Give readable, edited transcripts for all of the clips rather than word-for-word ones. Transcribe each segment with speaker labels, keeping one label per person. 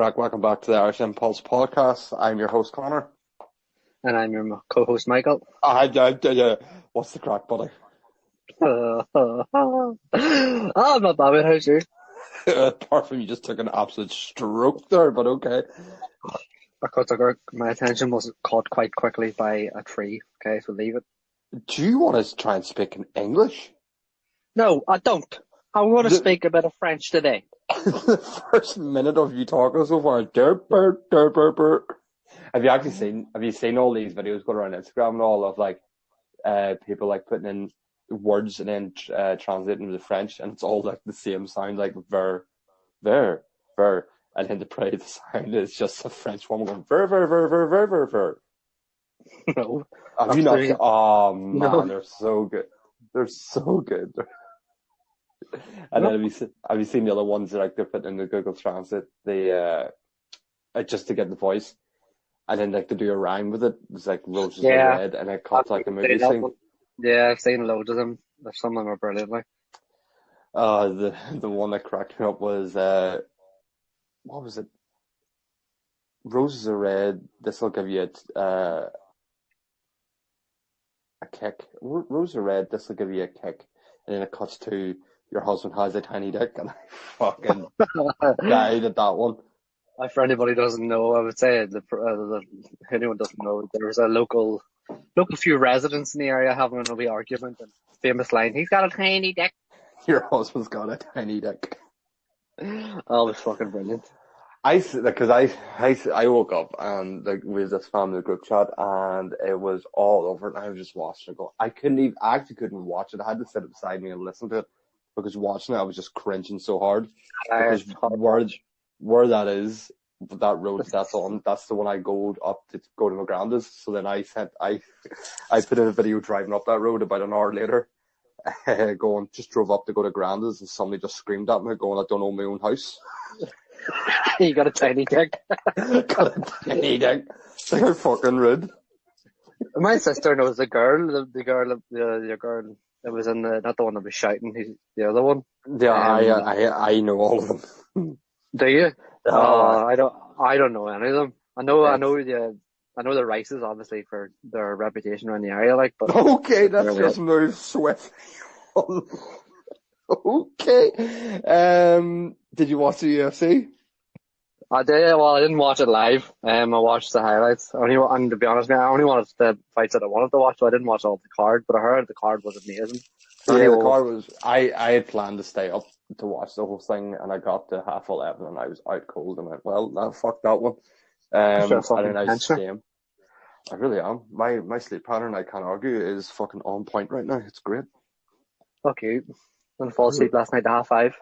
Speaker 1: crack? Welcome back to the Irish Impulse podcast. I'm your host, Connor.
Speaker 2: And I'm your co-host, Michael.
Speaker 1: What's the crack, buddy?
Speaker 2: I'm not bad, how's yours?
Speaker 1: Apart from you just took an absolute stroke there, but okay.
Speaker 2: Because my attention was caught quite quickly by a tree. Okay, so leave it.
Speaker 1: Do you want to try and speak in English?
Speaker 2: No, I don't. I want to speak a bit of French today.
Speaker 1: The first minute of you talking so far, derp, derp, derp, derp, derp. Have you seen all these videos going around Instagram and all of people like putting in words and then translating to the French, and it's all like the same sound, like ver, ver, ver, and then to pray the sound is just a French woman going ver, ver, ver, ver, ver, ver, ver.
Speaker 2: No.
Speaker 1: Have you not? Oh man,
Speaker 2: No.
Speaker 1: They're so good. They're so good. And then have you seen the other ones that like they're putting in the Google Translate? They just to get the voice, and then like to do a rhyme with it. It's like roses are red, and it cuts like the movie scene.
Speaker 2: Yeah, I've seen loads of them. Some of them are brilliant. Like,
Speaker 1: the one that cracked me up was what was it? Roses are red. This will give you a kick. Roses are red. This will give you a kick, and then it cuts to your husband has a tiny dick, and I fucking died at that one.
Speaker 2: for anybody who doesn't know, I would say anyone doesn't know, there's a local few residents in the area having a wee argument, and famous line, he's got a tiny dick.
Speaker 1: Your husband's got a tiny dick.
Speaker 2: Oh, it's fucking brilliant.
Speaker 1: I woke up and like we was this family group chat and it was all over and I was just watching it go. I actually couldn't watch it. I had to sit beside me and listen to it because watching it I was just cringing so hard. Because where that is, that road that's on, that's the one I go up to go to my granda's. So then I put in a video driving up that road about an hour later, just drove up to go to granda's and somebody just screamed at me going, I don't own my own house.
Speaker 2: You got a tiny dick.
Speaker 1: Got a tiny dick. They're fucking rude.
Speaker 2: My sister knows the girl that was in not the one that was shouting, he's the other one.
Speaker 1: Yeah, I know all of them.
Speaker 2: Do you? I don't know any of them. I know the Rices obviously for their reputation around the area, like. But
Speaker 1: okay, that's just move swift. Okay. Did you watch the UFC?
Speaker 2: I did. Well, I didn't watch it live. I watched the highlights. And to be honest, I only watched the fights that I wanted to watch, so I didn't watch all the card. But I heard the card was amazing.
Speaker 1: Yeah, the card was. I had planned to stay up to watch the whole thing, and I got to 11:30, and I was out cold, and went, well, no, fuck that one. And then I came. I really am. My sleep pattern, I can't argue, is fucking on point right now. It's great.
Speaker 2: Fuck you. I didn't fall asleep last night at 5:30.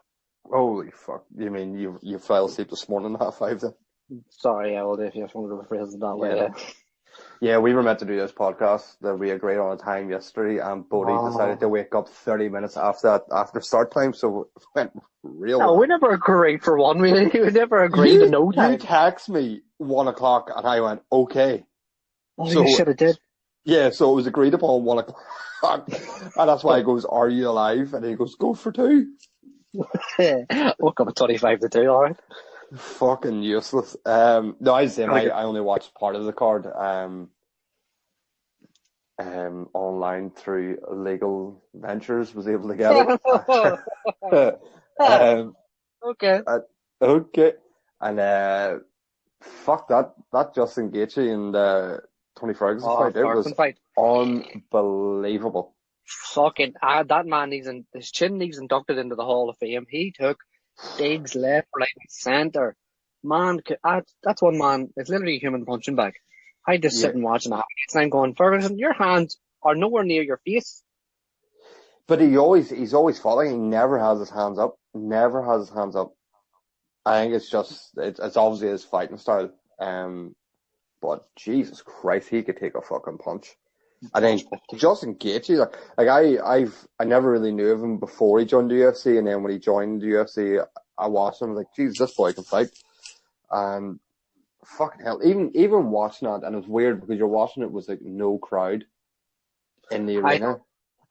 Speaker 1: Holy fuck. You mean you fell asleep this morning at 5:30 then?
Speaker 2: Sorry, yeah, well, if you just wanted to rephrase it that way,
Speaker 1: yeah. We were meant to do this podcast that we agreed on a time yesterday, and Bodhi decided to wake up 30 minutes after start time, so it went real.
Speaker 2: No, we never agreed for one. We never agreed to no time.
Speaker 1: You text me 1 o'clock, and I went, okay.
Speaker 2: Oh, so, you should have did.
Speaker 1: Yeah, so it was agreed upon 1 o'clock, and that's why he goes, are you alive? And he goes, go for 2.
Speaker 2: Woke up at 25 to 2, alright.
Speaker 1: Fucking useless. No, I was saying I only watched part of the card online through illegal ventures, was able to get it.
Speaker 2: Okay.
Speaker 1: Okay. And fuck that Justin Gaethje and Tony Ferguson fight was unbelievable.
Speaker 2: Fucking that man his chin needs inducted into the Hall of Fame. He took digs left, right, and centre. Man, that's one man. It's literally a human punching bag. I just sit and watch the highlights and I'm going, Ferguson, your hands are nowhere near your face.
Speaker 1: But he's always falling. He never has his hands up. Never has his hands up. I think it's obviously his fighting style. But Jesus Christ, he could take a fucking punch. I think Justin Gaethje, I never really knew of him before he joined the UFC, and then when he joined the UFC, I watched him. I was like, Jesus, this boy can fight. And fucking hell, even watching that, and it was weird because you're watching it was like no crowd in the arena.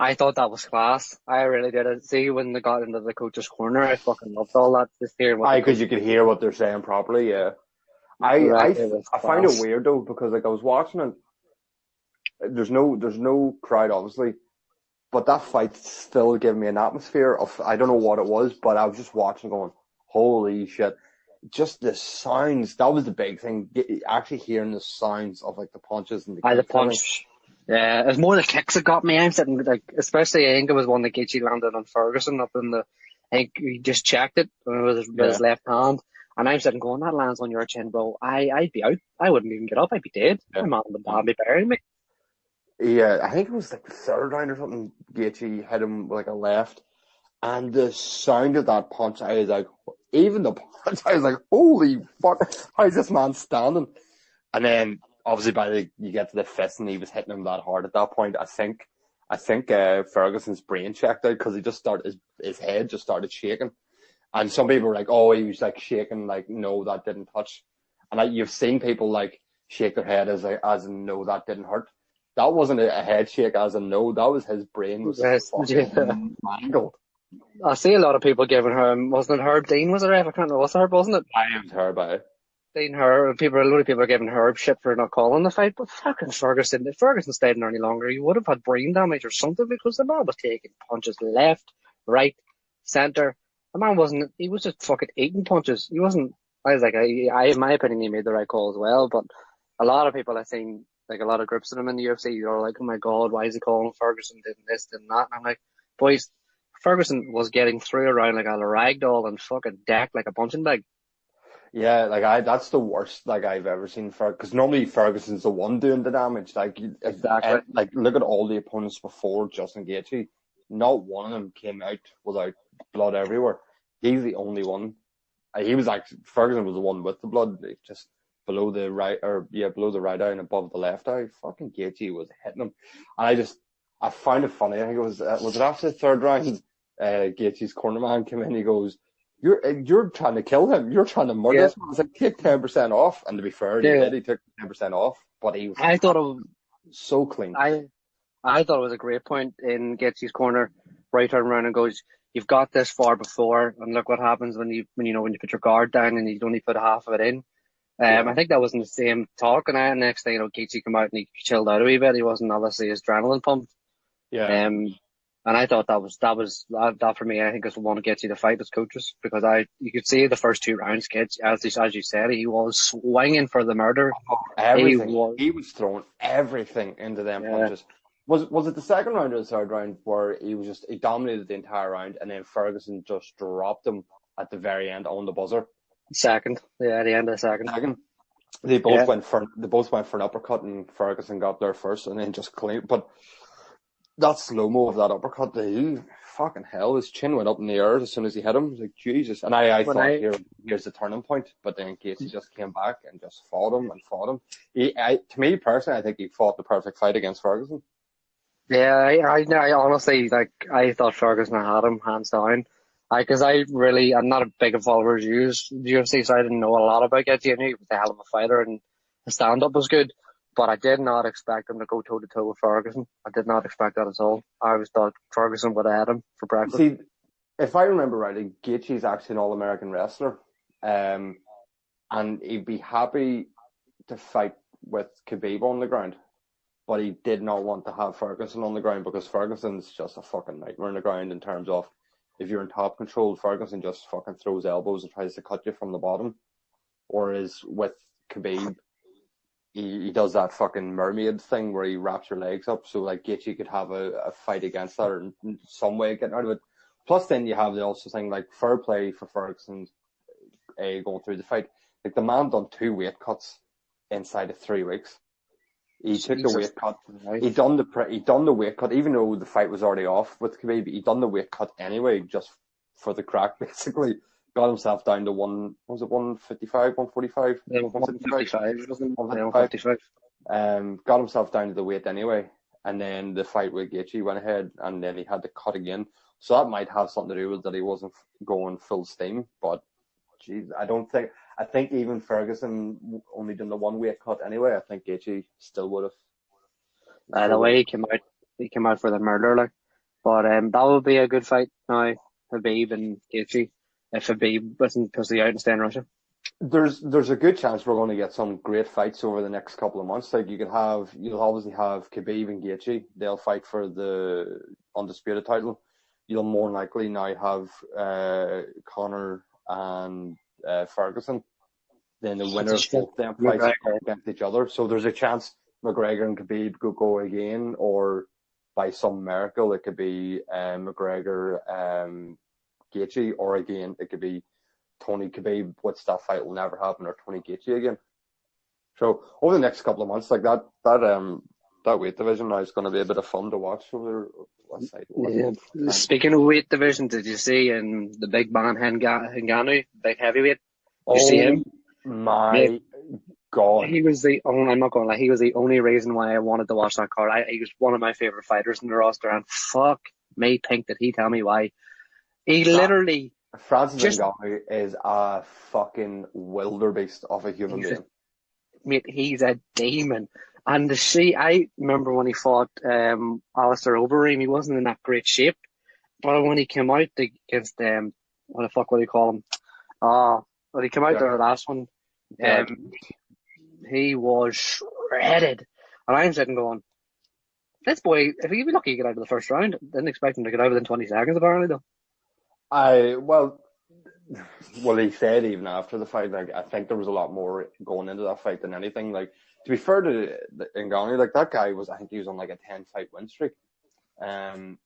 Speaker 2: I thought that was class. I really did. See, when they got into the coach's corner, I fucking loved all that. Just hearing what the
Speaker 1: Aye, because
Speaker 2: coach
Speaker 1: you could hear what they're saying properly. Yeah, I
Speaker 2: right,
Speaker 1: I
Speaker 2: it was
Speaker 1: I find it
Speaker 2: class.
Speaker 1: weird though because like I was watching it. There's no crowd obviously, but that fight still gave me an atmosphere of I don't know what it was, but I was just watching going, holy shit. Just the sounds, that was the big thing. Actually hearing the sounds of like the punches and the
Speaker 2: I the
Speaker 1: kicks and everything.
Speaker 2: punch. Yeah, it was more the kicks that got me. I'm sitting like, especially I think it was one that Gaethje landed on Ferguson up in the. I think he just checked it with his
Speaker 1: Yeah.
Speaker 2: left hand, and I'm sitting going, that lands on your chin, bro. I'd be out. I wouldn't even get up. I'd be dead.
Speaker 1: Yeah.
Speaker 2: My man would be burying me.
Speaker 1: Yeah, I think it was like the third round or something. Gaethje hit him with like a left, and the sound of that punch, I was like, even the punch, I was like, holy fuck, how is this man standing? And then obviously you get to the fist, and he was hitting him that hard at that point. I think Ferguson's brain checked out because he just started his head just started shaking, and some people were like, oh, he was like shaking, like no, that didn't touch, and like you've seen people like shake their head as in no, that didn't hurt. That wasn't a head shake as in no, that was his brain was
Speaker 2: Yes, yeah.
Speaker 1: fucking mangled.
Speaker 2: I see a lot of people giving her, wasn't it Herb Dean? Was it Herb? I can't remember. Was it Herb, wasn't it?
Speaker 1: I was hurt by it.
Speaker 2: Dean Herb. A lot of people are giving Herb shit for not calling the fight, but fucking Ferguson, if Ferguson stayed in any longer, he would have had brain damage or something because the man was taking punches left, right, centre. The man he was just fucking eating punches. He wasn't, I was like, in my opinion, he made the right call as well, but a lot of people I've seen, like a lot of groups of them in the UFC, are like, oh my god, why is he calling Ferguson, did this, did that? And I'm like, boys, Ferguson was getting through around like a rag doll and fucking decked like a punching bag.
Speaker 1: Yeah, that's the worst like I've ever seen because normally Ferguson's the one doing the damage. Like
Speaker 2: Exactly.
Speaker 1: like look at all the opponents before Justin Gaethje, not one of them came out without blood everywhere. He's the only one. He was actually Ferguson was the one with the blood, just below the below the right eye and above the left eye. Fucking Gaethje was hitting him, and I found it funny. I think was it after the third round, Gaethje's corner man came in. He goes, you're trying to kill him. You're trying to murder
Speaker 2: Yeah.
Speaker 1: this man. It's like, take 10% off. And to be fair, he
Speaker 2: Yeah.
Speaker 1: did. He took 10% off, but he was
Speaker 2: I thought it was,
Speaker 1: so clean.
Speaker 2: I thought it was a great point in Getsy's corner, right turn around and goes, you've got this far before, and look what happens when you put your guard down and you only put half of it in. I think that was in the same talk, and next thing Gaethje came out and he chilled out a wee bit. He wasn't obviously his adrenaline pumped.
Speaker 1: Yeah.
Speaker 2: And I thought that for me, I think is one of Gaethje to fight as coaches, because you could see the first two rounds, kids, as you said, he was swinging for the murder.
Speaker 1: Everything. He was throwing everything into them punches. Was it the second round or the third round where he dominated the entire round and then Ferguson just dropped him at the very end on the buzzer?
Speaker 2: Second. Yeah, the end of the second.
Speaker 1: They both went for an uppercut and Ferguson got there first and then just clean. But that slow-mo of that uppercut, fucking hell, his chin went up in the air as soon as he hit him. Like, Jesus. And I thought here's the turning point, but then Gaethje just came back and just fought him. To me personally, I think he fought the perfect fight against Ferguson.
Speaker 2: Yeah, I honestly, like, I thought Ferguson had him hands down. I'm not a big follower of UFC, so I didn't know a lot about Gaethje. I knew he was a hell of a fighter and his stand-up was good, but I did not expect him to go toe-to-toe with Ferguson. I did not expect that at all. I always thought Ferguson would have had him for breakfast.
Speaker 1: See, if I remember rightly, Gaethje's actually an All-American wrestler, and he'd be happy to fight with Khabib on the ground. But he did not want to have Ferguson on the ground because Ferguson's just a fucking nightmare on the ground in terms of if you're in top control, Ferguson just fucking throws elbows and tries to cut you from the bottom. Whereas with Khabib, he does that fucking mermaid thing where he wraps your legs up. So like Gaethje could have a fight against that or in some way getting out of it. Plus then you have the also thing like fair play for Ferguson going through the fight. Like the man done 2 weight cuts inside of 3 weeks. He took the weight cut.
Speaker 2: Right.
Speaker 1: He done the weight cut, even though the fight was already off with Khabib. He done the weight cut anyway, just for the crack. Basically, got himself down to 155, 145,
Speaker 2: Yeah, 155.
Speaker 1: 155. Got himself down to the weight anyway, and then the fight with Gaethje went ahead, and then he had to cut again. So that might have something to do with that he wasn't going full steam. But, geez, I think even Ferguson only done the 1 weight cut anyway. I think Gaethje still would have.
Speaker 2: The way he came out for the murder, like. But that would be a good fight now, Habib and Gaethje, if Habib wasn't pussy out and stay in Russia.
Speaker 1: There's a good chance we're going to get some great fights over the next couple of months. Like you'll obviously have Khabib and Gaethje. They'll fight for the undisputed title. You'll more likely now have Conor and Ferguson. Then the winner of both them fights against each other. So there's a chance McGregor and Khabib could go again, or by some miracle it could be McGregor, Gaethje, or again it could be Tony Khabib, which that fight will never happen, or Tony Gaethje again. So over the next couple of months, like that weight division now is going to be a bit of fun to watch over what side.
Speaker 2: Yeah. Speaking of weight division, did you see in the big man Ngannou, big heavyweight? Did you see him?
Speaker 1: My God.
Speaker 2: He was I'm not going to lie, he was the only reason why I wanted to watch that card. He was one of my favorite fighters in the roster, and fuck me, pink, did he tell me why. He literally...
Speaker 1: Francis Ngannou is a fucking wildebeest of a human being.
Speaker 2: Mate, he's a demon. And I remember when he fought Alistair Overeem, he wasn't in that great shape. But when he came out against what the fuck would you call him? When he came out there the last one, he was shredded. And I'm sitting going, this boy, if he'd be lucky to get out of the first round, didn't expect him to get out within 20 seconds apparently though.
Speaker 1: Well, he said even after the fight, like, I think there was a lot more going into that fight than anything. Like, to be fair to Ngannou, like, that guy I think he was on like a 10-fight win streak. And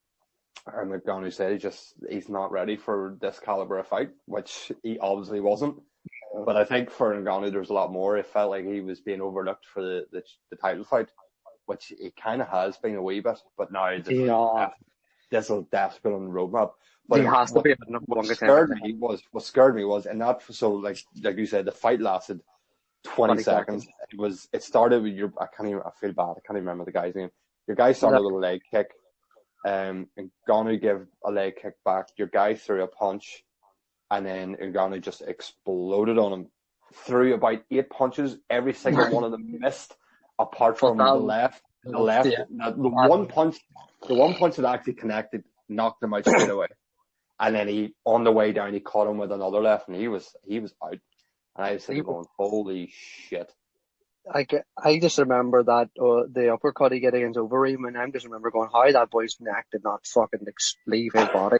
Speaker 1: Ngannou said he's not ready for this caliber of fight, which he obviously wasn't. But I think for Ngannou, there's a lot more. It felt like he was being overlooked for the title fight, which he kind of has been a wee bit. But now this will definitely put on the roadmap. But
Speaker 2: he has to be
Speaker 1: what scared me was, and that, so like you said, the fight lasted 20 seconds. It started with I feel bad. I can't even remember the guy's name. Your guy started with a leg kick, and Ngannou gave a leg kick back. Your guy threw a punch, and then Ngannou just exploded on him. Threw about 8 punches. Every single one of them missed, apart from the left. The left. Yeah. The one punch that actually connected knocked him out straight away. And then on the way down, he caught him with another left, and he was out. And I was sitting going, holy shit.
Speaker 2: I just remember that the uppercut he get against Overeem, and I just remember going, how that boy's neck did not fucking leave his body.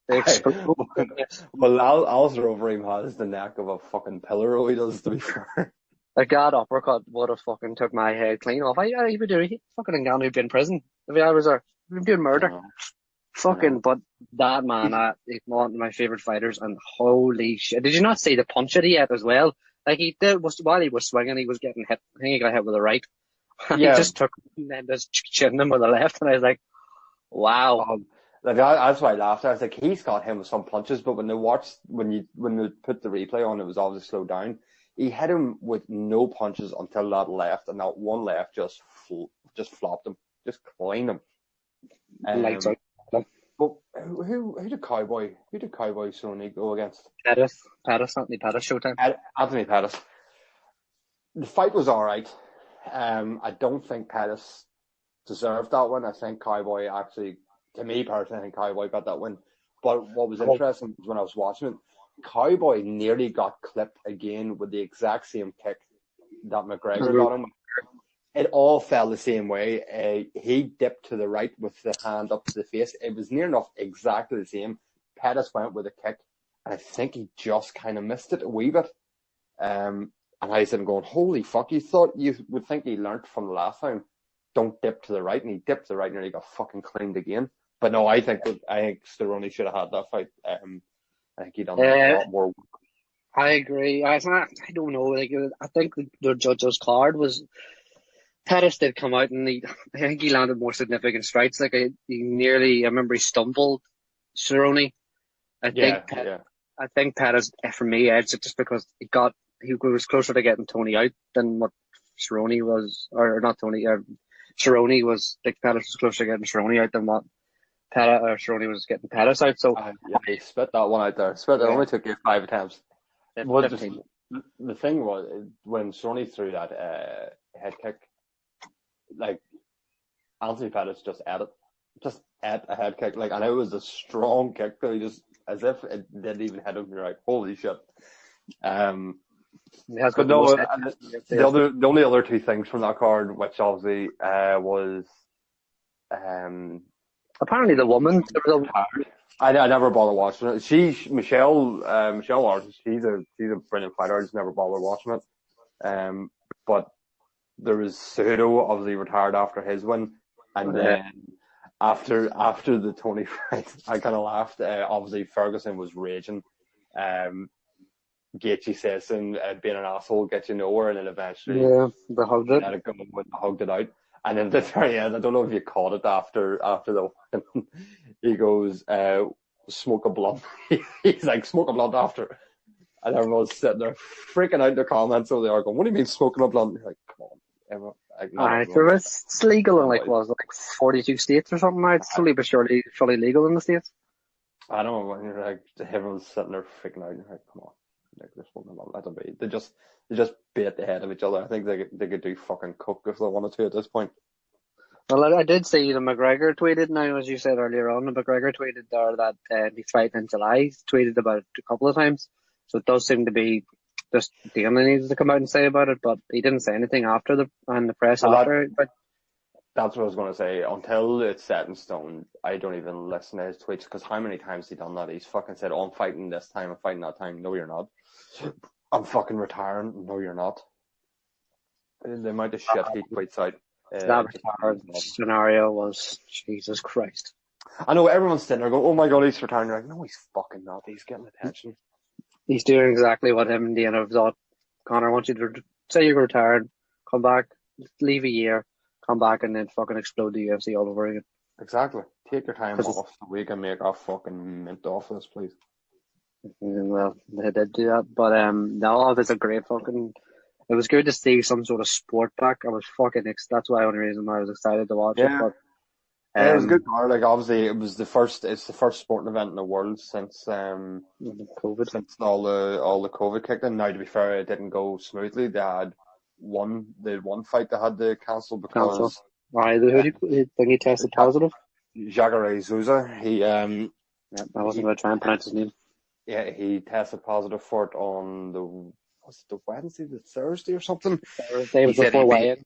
Speaker 1: Well, Alistair Overeem has the neck of a fucking pillar, he does, to be fair.
Speaker 2: Like, that uppercut would have fucking took my head clean off. He would do fucking Ngannou would be in prison if I was there. He'd be doing murder. Fucking, but that man, he's one of my favourite fighters, and holy shit. Did you not see the punch that he had as well? Like, while he was swinging, he was getting hit. I think he got hit with a right. And he just took him and just chinned him with a left, and I was like, wow.
Speaker 1: That's why I laughed. I was like, he's got him with some punches, but when you put the replay on, it was obviously slowed down. He hit him with no punches until that left, and that one left just flopped him, just cleaned him.
Speaker 2: Lights out.
Speaker 1: But who did Cowboy Cerrone go against?
Speaker 2: Anthony Pettis, Showtime.
Speaker 1: Anthony Pettis. The fight was alright. I don't think Pettis deserved that win. I think Cowboy actually, to me personally, I think Cowboy got that win. But what was interesting was when I was watching it, Cowboy nearly got clipped again with the exact same kick that McGregor got him. It all fell the same way. He dipped to the right with the hand up to the face. It was near enough exactly the same. Pettis went with a kick, and I think he just kind of missed it a wee bit. And I said, going, holy fuck, you would think he learnt from the last time. Don't dip to the right, and he dipped to the right and he got fucking cleaned again. But no, I think Cerrone should have had that fight. I think he done a lot more.
Speaker 2: I agree. I don't know. Like, I think the judge's card was Pettis did come out, and I think he landed more significant strikes. Like, I remember he stumbled Cerrone. I think Pettis, for me, edged it just because he was closer to getting Tony out than what Cerrone was, or not Tony, Cerrone was, like, Pettis was closer to getting Cerrone out than what Cerrone was getting Pettis out. So
Speaker 1: he spit that one out there. It only took you 5 attempts. The thing was, when Cerrone threw that head kick, like, Anthony Pettis just ate it. just at a head kick, like, and it was a strong kick, though, just as if it didn't even hit him. You're like, holy shit.
Speaker 2: He has
Speaker 1: But
Speaker 2: got the
Speaker 1: no,
Speaker 2: most hits in the UFC.
Speaker 1: the only other two things from that card, which obviously was
Speaker 2: Apparently, the woman. There was
Speaker 1: I never bothered watching it. Michelle Arts, she's a brilliant fighter. I just never bothered watching it. But there was Cejudo obviously retired after his win, and then after the Tony fight, I kind of laughed. Obviously Ferguson was raging. Gaethje says and being an asshole gets you nowhere, and then eventually
Speaker 2: they hugged it.
Speaker 1: let it go and hugged it out. And then at the very end, I don't know if you caught it after the win, he goes, smoke a blunt. He's like, smoke a blunt after. And everyone's sitting there freaking out in the comments over there going, what do you mean smoking a blunt? You're like, come on. Everyone, like,
Speaker 2: It's legal in like 42 states or something now. It's slowly but surely fully legal in the States.
Speaker 1: I don't know, when you're like, everyone's sitting there freaking out, and you're like, come on. Like, they're smoking a blunt, let them be. They just beat the head of each other. I think they could do fucking coke if they wanted to at this point.
Speaker 2: Well, I did see the McGregor tweeted now, as you said earlier on, the McGregor tweeted there that he's fighting in July. He's tweeted about it a couple of times. So it does seem to be just Damon needs to come out and say about it, but he didn't say anything after the press after. But
Speaker 1: that's what I was going to say. Until it's set in stone, I don't even listen to his tweets, because how many times has he done that? He's fucking said, oh, I'm fighting this time, I'm fighting that time. No, you're not. I'm fucking retiring. No, you're not. The amount of shit he tweets out.
Speaker 2: That retired scenario was, Jesus Christ.
Speaker 1: I know everyone's sitting there going, oh my god, he's retiring. You're like, no, he's fucking not. He's getting attention.
Speaker 2: He's doing exactly what him and Dana have thought. Connor, I want you to say you're retired, come back, leave a year, come back, and then fucking explode the UFC all over again.
Speaker 1: Exactly. Take your time off so we can make our fucking mint off this, please.
Speaker 2: Well, they did do that, but no, it was a great fucking. It was good to see some sort of sport back. I was fucking. That's why the only reason why I was excited to watch it. But
Speaker 1: it was a good card. Like, obviously, it's the first sporting event in the world since
Speaker 2: COVID.
Speaker 1: Since all the COVID kicked in. Now, to be fair, it didn't go smoothly. They had one fight they had to cancel because
Speaker 2: who he tested positive.
Speaker 1: Jacare Souza.
Speaker 2: I wasn't going to try and pronounce his name.
Speaker 1: Yeah, he tested positive for it on the Wednesday, the Thursday or something.
Speaker 2: Thursday was before weigh-in.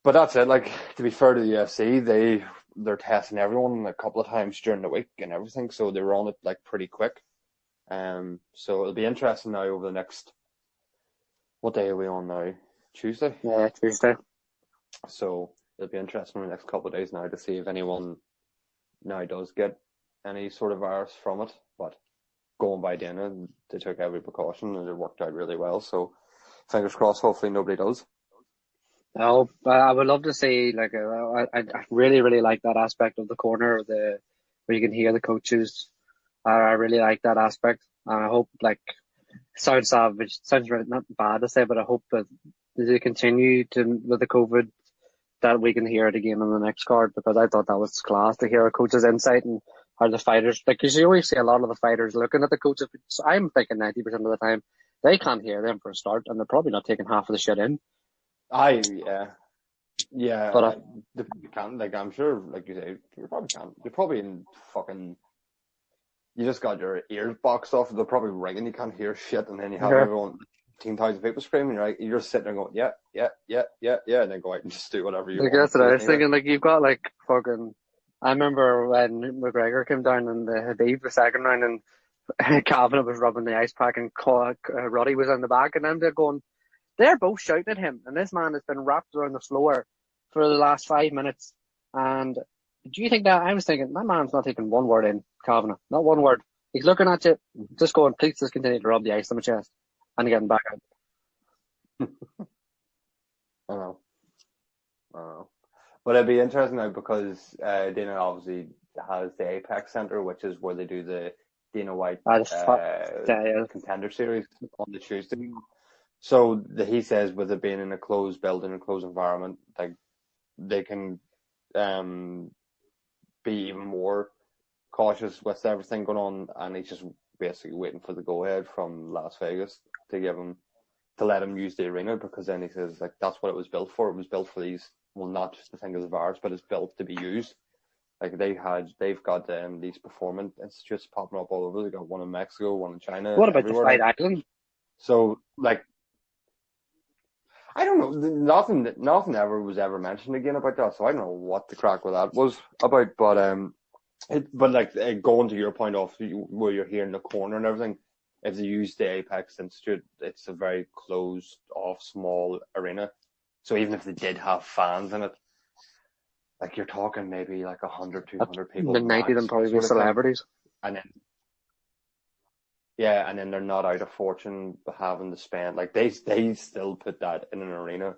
Speaker 1: But that's it. Like, to be fair to the UFC, they're testing everyone a couple of times during the week and everything, so they were on it like pretty quick. So it'll be interesting now over the next. What day are we on now? Tuesday.
Speaker 2: Yeah, Tuesday.
Speaker 1: So it'll be interesting in the next couple of days now to see if anyone now does get any sort of virus from it. But going by Dana, they took every precaution and it worked out really well. So fingers crossed. Hopefully nobody does.
Speaker 2: No, I would love to see, like, I really, really like that aspect of the corner, where you can hear the coaches. I really like that aspect. And I hope, like, sounds savage, sounds really not bad to say, but I hope that they continue with the COVID, that we can hear it again on the next card, because I thought that was class to hear a coach's insight and how the fighters, like, because you always see a lot of the fighters looking at the coaches. So I'm thinking 90% of the time they can't hear them for a start, and they're probably not taking half of the shit in.
Speaker 1: Yeah,
Speaker 2: but
Speaker 1: they can. Like, I'm sure, like you say, you probably can. You're probably in fucking. You just got your ears boxed off. They're probably ringing. You can't hear shit, and then you have everyone, 10,000 people screaming. You're just sitting there going, yeah, and then go out and just do whatever you want.
Speaker 2: That's what I was thinking. Like, you've got like fucking. I remember when McGregor came down in the Habib the second round, and Kavanagh was rubbing the ice pack, and Roddy was in the back, and then they're both shouting at him, and this man has been wrapped around the floor for the last 5 minutes. And do you think that? I was thinking, that man's not taking one word in, Kavanagh. Not one word. He's looking at you, just going, please just continue to rub the ice on my chest, and getting back out.
Speaker 1: I know. But it'd be interesting now, because Dana obviously has the Apex Center, which is where they do the Dana White Contender Series on the Tuesday. So he says, with it being in a closed building, a closed environment, like, they can be even more cautious with everything going on, and he's just basically waiting for the go ahead from Las Vegas to let him use the arena, because then he says, like, that's what it was built for. It was built for these, well, not just the thing as a virus, but it's built to be used. Like they've got these performance institutes popping up all over. They got one in Mexico, one in China,
Speaker 2: What about the
Speaker 1: everywhere.
Speaker 2: Fight
Speaker 1: Like,
Speaker 2: Island?
Speaker 1: so, like, I don't know. Nothing ever was ever mentioned again about that. So I don't know what the crack with that was about. But going to your point off where you're here in the corner and everything. If they use the Apex Institute, it's a very closed off, small arena. So even if they did have fans in it, like you're talking maybe like 100, 200 people.
Speaker 2: The 90 of them probably be celebrities.
Speaker 1: And then they're not out of fortune having to spend. Like they still put that in an arena,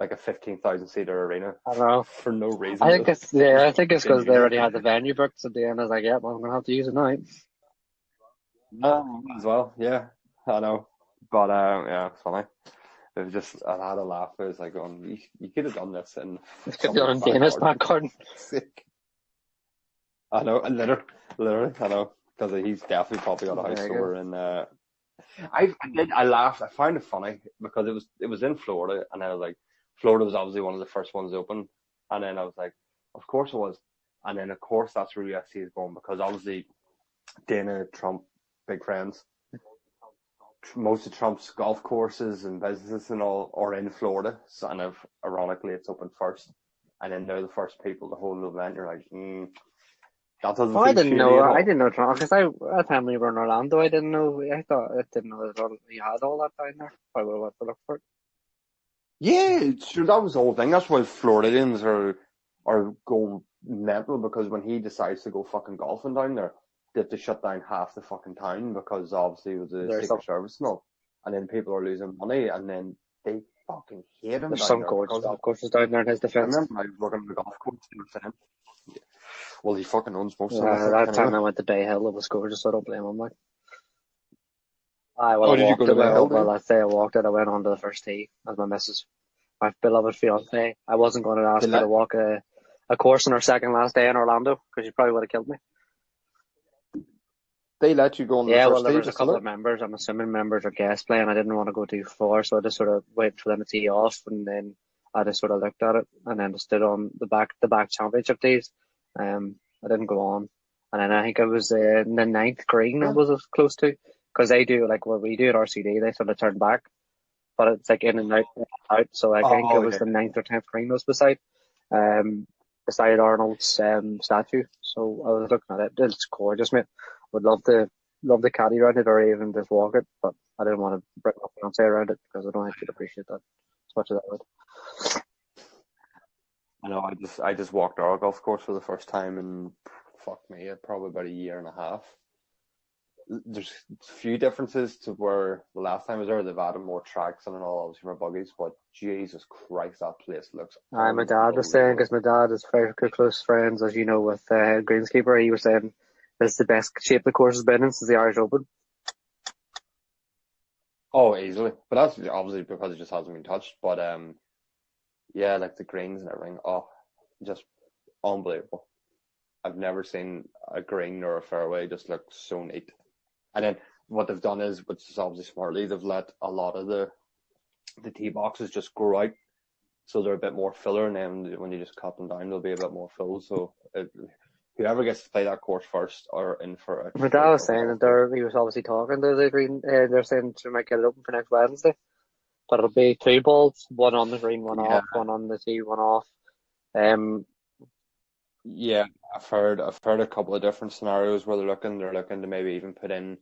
Speaker 1: like a 15,000 seater arena.
Speaker 2: I don't know.
Speaker 1: For no reason.
Speaker 2: I think it's because they already had the venue booked. So then I was like, yeah, well, I'm gonna have to use it now.
Speaker 1: No, as well, yeah, I know, but yeah, it's funny. It was just I had a laugh. It was like, you could have done this in
Speaker 2: On Dana's back garden.
Speaker 1: I know, and literally, I know, because he's definitely probably got a house somewhere in. I laughed. I found it funny because it was in Florida, and I was like, Florida was obviously one of the first ones open, and then I was like, of course it was, and then of course that's where UFC is going because obviously Dana Trump. Big friends. Most of Trump's golf courses and businesses and all are in Florida, so, and ironically, it's open first, and then they're the first people to hold an event. You're like, that doesn't.
Speaker 2: I didn't know Trump because at the time we were in Orlando. I didn't know. I didn't know that he had all that down there. I would have went to look for it.
Speaker 1: Yeah, sure. That was the whole thing. That's why Floridians are going mental because when he decides to go fucking golfing down there. They have to shut down half the fucking town because obviously it was a Secret Service and all. And then people are losing money and then they fucking hate him.
Speaker 2: There's some gorgeous golf courses down there in his defence.
Speaker 1: I remember I was working on the golf course and well, he fucking owns most of
Speaker 2: it. That time I went to Bay Hill, it was gorgeous, so I don't blame him. Like,
Speaker 1: did you go to Bay Hill?
Speaker 2: Well, that day I walked it, I went on to the first tee as my missus, my beloved fiance. I wasn't going to ask her to walk a course on our second last day in Orlando because she probably would have killed me.
Speaker 1: They let you go on the first
Speaker 2: there was a couple of members, I'm assuming members or guests playing. I didn't want to go too far, so I just sort of waited for them to tee off, and then I just sort of looked at it, and then just stood on the back championship tees. I didn't go on, and then I think it was in the 9th green I was close to, because they do like what we do at RCD, they sort of turn back, but it's like in and out. So I think it was the 9th or 10th green was beside Arnold's statue. So I was looking at it. It's gorgeous, mate. Would love to caddy around it or even just walk it, but I didn't want to bring my fiance around it because I don't think she'd appreciate that as much as I would.
Speaker 1: I know. I just walked our golf course for the first time in probably about a year and a half. There's a few differences to where the last time I was there. They've added more tracks and all, obviously for buggies, but Jesus Christ, that place looks.
Speaker 2: My dad was saying, because my dad is very close friends, as you know, with Greenskeeper. He was saying this is the best shape the course has been in since the Irish Open.
Speaker 1: Oh, easily, but that's obviously because it just hasn't been touched. But yeah, like the greens and everything. Oh, just unbelievable. I've never seen a green or a fairway just look so neat. And then what they've done is, which is obviously smartly, they've let a lot of the tee boxes just grow out, so they're a bit more filler. And then when you just cut them down, they'll be a bit more full. So whoever gets to play that course first are in for it.
Speaker 2: My dad was saying that he was obviously talking to the green. They're saying they might get it open for next Wednesday, but it'll be 2 balls, one on the green, one off, one on the tee, one off.
Speaker 1: Yeah, I've heard a couple of different scenarios where they're looking to maybe even put in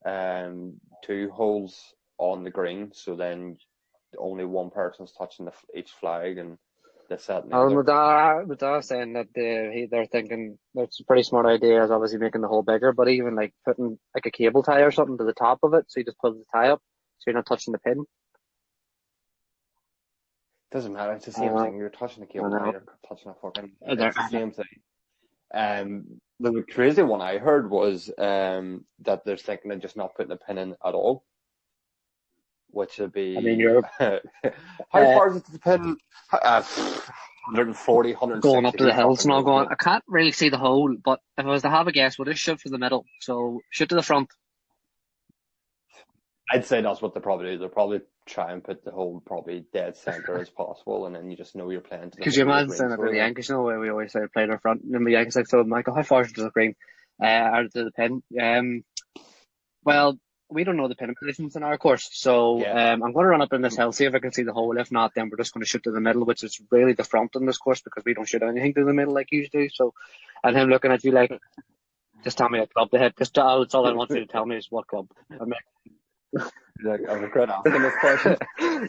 Speaker 1: 2 holes on the green, so then only one person's touching each flag and the set.
Speaker 2: My dad saying that they're thinking it's a pretty smart idea, is obviously making the hole bigger, but even like putting like a cable tie or something to the top of it, so you just pull the tie up, so you're not touching the pin.
Speaker 1: Doesn't matter. It's the same thing. You're touching the cable tie, you're touching a fucking. It's the same thing. The crazy one I heard was that they're thinking of just not putting a pin in at all, which would be.
Speaker 2: I mean, you're
Speaker 1: how far is it to the pin? 140, 160.
Speaker 2: Going up to the hills and all going. I can't really see the hole, but if I was to have a guess, we'll just shoot for the middle. So shoot to the front.
Speaker 1: I'd say that's what they probably do. They'll probably try and put the whole probably dead center as possible, and then you just know you're playing to the
Speaker 2: Could you
Speaker 1: middle of the
Speaker 2: imagine
Speaker 1: green
Speaker 2: saying it to
Speaker 1: sort of
Speaker 2: the
Speaker 1: thing.
Speaker 2: Yankees? You know, where we always say play their front, and the Yankees like, so Michael, how far is to the green? Or to the pin? Well, we don't know the pin positions in our course, so
Speaker 1: Yeah.
Speaker 2: I'm going to run up in this hill, see if I can see the hole. If not, then we're just going to shoot to the middle, which is really the front in this course because we don't shoot anything to the middle like you do. So, and him looking at you like, just tell me a club to hit. Just that's all I want you to tell me is what club.
Speaker 1: Like, I regret asking this question.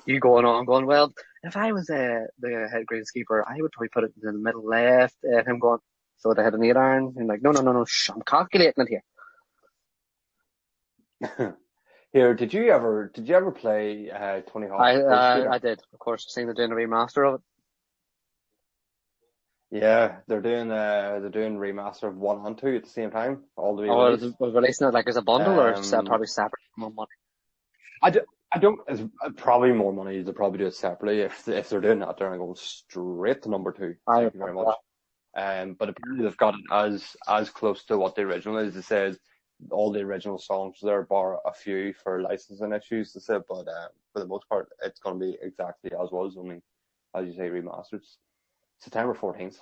Speaker 2: You going on, going, well, if I was the head greenskeeper, I would probably put it in the middle left, and him going, so they had an 8 iron, and like, no, shh, I'm calculating it here.
Speaker 1: Here, did you ever play Tony Hawk's Pro Skater?
Speaker 2: I did, of course, seen they're doing a remaster of it.
Speaker 1: Yeah, they're doing remaster of 1 and 2 at the same time, all the way
Speaker 2: Oh,
Speaker 1: released.
Speaker 2: was releasing it like as a bundle or
Speaker 1: Um,
Speaker 2: probably separate more money?
Speaker 1: I don't. It's probably more money. They probably do it separately. If they're doing that, they're going straight to number 2. Thank you very much. But apparently they've got it as close to what the original is. They said all the original songs there, bar a few for licensing issues. They said, but for the most part, it's going to be exactly as was, only as you say, remastered. September 14th.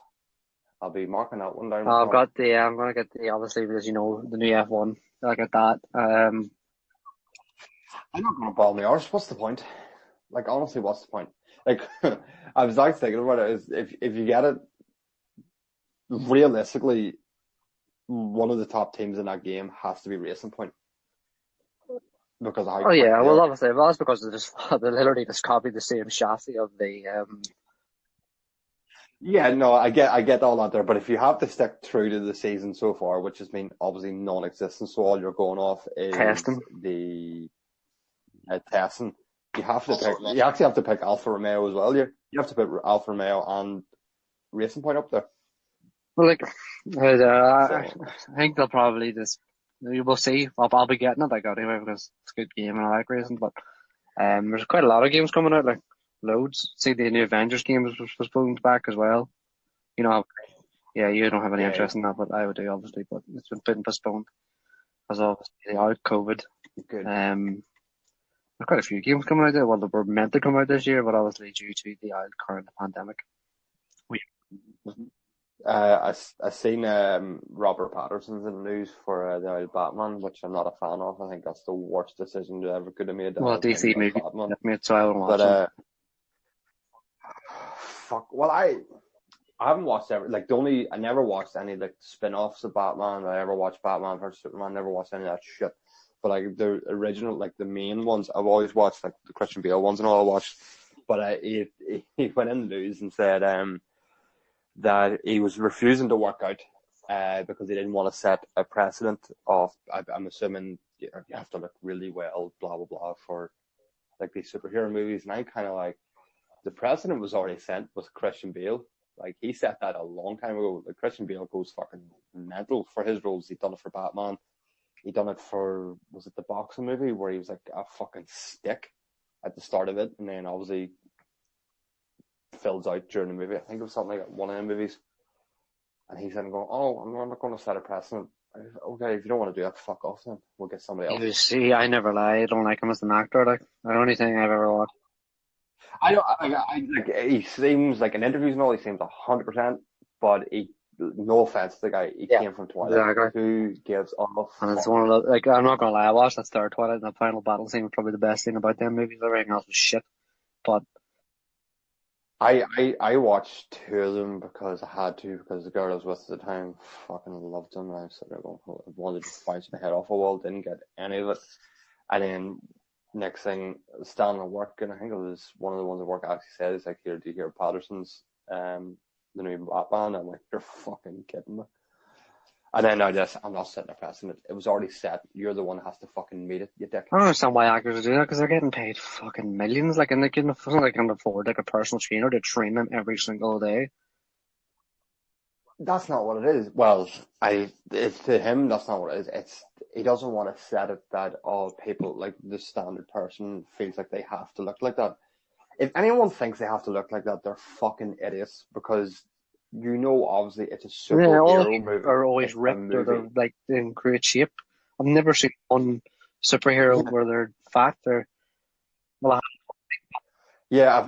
Speaker 1: I'll be marking that one down.
Speaker 2: I've got I'm gonna get obviously because you know the new F1. I get that.
Speaker 1: I'm not going to ball my arse. What's the point? Like, honestly, what's the point? Like, I was like thinking about it, is if you get it, realistically, one of the top teams in that game has to be Racing Point. Because
Speaker 2: Oh yeah, well obviously, well that's because they literally just copied the same chassis of the
Speaker 1: Yeah, no, I get all that there, but if you have to stick through to the season so far, which has been obviously non-existent, so all you're going off is
Speaker 2: testing.
Speaker 1: the testing. You actually have to pick Alfa Romeo as well. You have to put Alfa Romeo and Racing Point up there.
Speaker 2: Well, like, I
Speaker 1: So,
Speaker 2: think they'll probably just. You will see. I'll be getting it like anyway because it's a good game and I like racing. But there's quite a lot of games coming out, like loads. See, the new Avengers game was postponed back as well. You know, yeah, you don't have any
Speaker 1: yeah,
Speaker 2: interest in that, but I would do obviously. But it's been postponed because obviously out COVID.
Speaker 1: good.
Speaker 2: There's quite a few games coming out there. Well, they were meant to come out this year, but obviously due to the current pandemic.
Speaker 1: I seen Robert Patterson's in the news for the old Batman, which I'm not a fan of. I think that's the worst decision they ever could have made.
Speaker 2: Well, DC movie, so I don't watch
Speaker 1: But fuck. Well, I haven't watched I never watched any like spin-offs of Batman. I ever watched Batman vs Superman. Never watched any of that shit. But like the original, like the main ones, I've always watched, like the Christian Bale ones and all. I watched. But he went in the news and said that he was refusing to work out because he didn't want to set a precedent of. I'm assuming you have to look really well, blah blah blah, for like these superhero movies. And I'm kind of like, the precedent was already set with Christian Bale. Like, he set that a long time ago. Like, Christian Bale goes fucking mental for his roles. He done it for Batman. He done it for, was it the boxing movie where he was like a fucking stick at the start of it, and then obviously fills out during the movie. I think it was something like one of them movies. And he's then going, oh, I'm not going to set a precedent. Okay, if you don't want to do that, fuck off then. We'll get somebody else.
Speaker 2: See, I never lie. I don't like him as an actor. Like, the only thing I've ever watched.
Speaker 1: I don't. Like, he seems like in interviews and all, he seems 100%. But no offense to the guy, he came from Twilight.
Speaker 2: Exactly.
Speaker 1: Who gives a
Speaker 2: And it's one of the, like, I'm not gonna lie, I watched that third Twilight and the final battle scene was probably the best thing about them movies. Everything else was shit. But
Speaker 1: I watched 2 of them because I had to, because the girl I was with at the time fucking loved them, and I was sitting there going, I wanted to bounce my head off a wall, didn't get any of it. And then next thing, standing at work, and I think it was one of the ones at work actually said, it's like, here, do you hear Patterson's the new Batman? I'm like, you're fucking kidding me. And then I'm not setting a precedent. It was already set. You're the one that has to fucking meet it, you dick.
Speaker 2: I don't understand why actors do that because they're getting paid fucking millions. Like, and they can afford like a personal trainer to train them every single day.
Speaker 1: That's not what it is. Well, it's to him, that's not what it is. He doesn't want to set it that all people, like the standard person, feels like they have to look like that. If anyone thinks they have to look like that, they're fucking idiots, because obviously it's a superhero movie.
Speaker 2: Are always ripped or they're like in great shape. I've never seen one superhero
Speaker 1: Yeah.
Speaker 2: where they're fat. Or well,
Speaker 1: Yeah,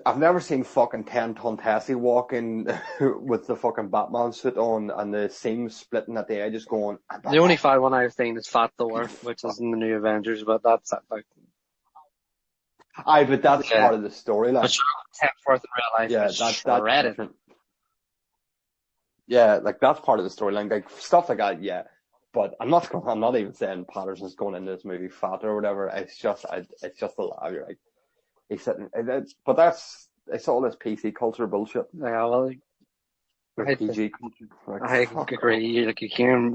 Speaker 1: I've never seen fucking 10-ton Tessie walking with the fucking Batman suit on and the seams splitting at the edges going, "I'm
Speaker 2: the only
Speaker 1: Batman."
Speaker 2: fat one I've seen is Fat
Speaker 1: Who the
Speaker 2: Thor, which
Speaker 1: fuck?
Speaker 2: is in the new Avengers, but that's like
Speaker 1: Aye, but that's
Speaker 2: yeah.
Speaker 1: part of the
Speaker 2: But
Speaker 1: storyline.
Speaker 2: sure, Hemsworth in real life
Speaker 1: Yeah,
Speaker 2: is
Speaker 1: that's
Speaker 2: shredded.
Speaker 1: different. Yeah, like that's part of the storyline. Like stuff like that, yeah. But I'm not even saying Patterson's going into this movie fat or whatever. It's just a laugh. You're like, he's sitting, but it's all this PC culture bullshit.
Speaker 2: Yeah, well,
Speaker 1: Or
Speaker 2: I
Speaker 1: PG culture. Like,
Speaker 2: I
Speaker 1: fuck off.
Speaker 2: agree. Like he came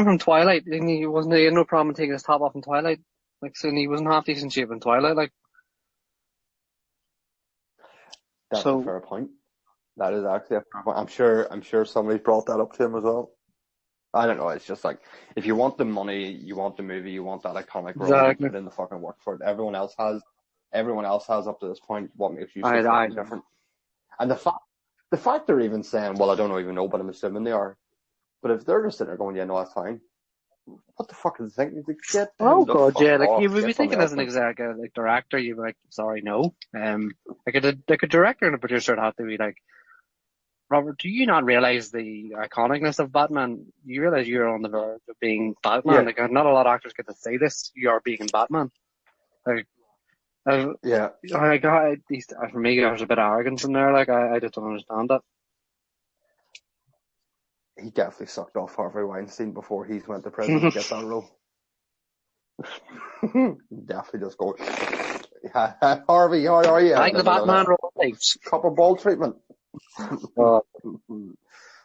Speaker 2: from Twilight, and he had no problem taking his top off in Twilight. Like, so he wasn't half decent shape in Twilight. Like,
Speaker 1: That's a
Speaker 2: so
Speaker 1: fair point. That is actually a fair point. I'm sure somebody brought that up to him as well. I don't know. It's just like, if you want the money, you want the movie, you want that iconic role, then
Speaker 2: exactly.
Speaker 1: put in the fucking work for it. Everyone else has up to this point. What makes you so
Speaker 2: I
Speaker 1: fucking different? And the fact they're even saying, well, I don't even know, but I'm assuming they are. But if they're just sitting there going, yeah, no, that's fine. What the fuck is the thing? Get
Speaker 2: Oh
Speaker 1: him the
Speaker 2: god,
Speaker 1: fuck
Speaker 2: yeah. Like
Speaker 1: off.
Speaker 2: you would be
Speaker 1: Get somebody
Speaker 2: thinking as
Speaker 1: else
Speaker 2: an
Speaker 1: in.
Speaker 2: exec, like director, you'd be like, sorry, no. Like a director and a producer would have to be like, Robert, do you not realize the iconicness of Batman? You realize you're on the verge of being Batman.
Speaker 1: Yeah,
Speaker 2: Like, not a lot of actors get to say this. You are being Batman. Like,
Speaker 1: yeah.
Speaker 2: I got these. For me, there's a bit of arrogance in there. Like, I just don't understand that.
Speaker 1: He definitely sucked off Harvey Weinstein before he went to prison to get that role. Definitely just go, Harvey, how are you?
Speaker 2: I like
Speaker 1: No,
Speaker 2: the
Speaker 1: no, no,
Speaker 2: Batman
Speaker 1: no.
Speaker 2: role. Thanks.
Speaker 1: Cup of ball treatment.
Speaker 2: Uh,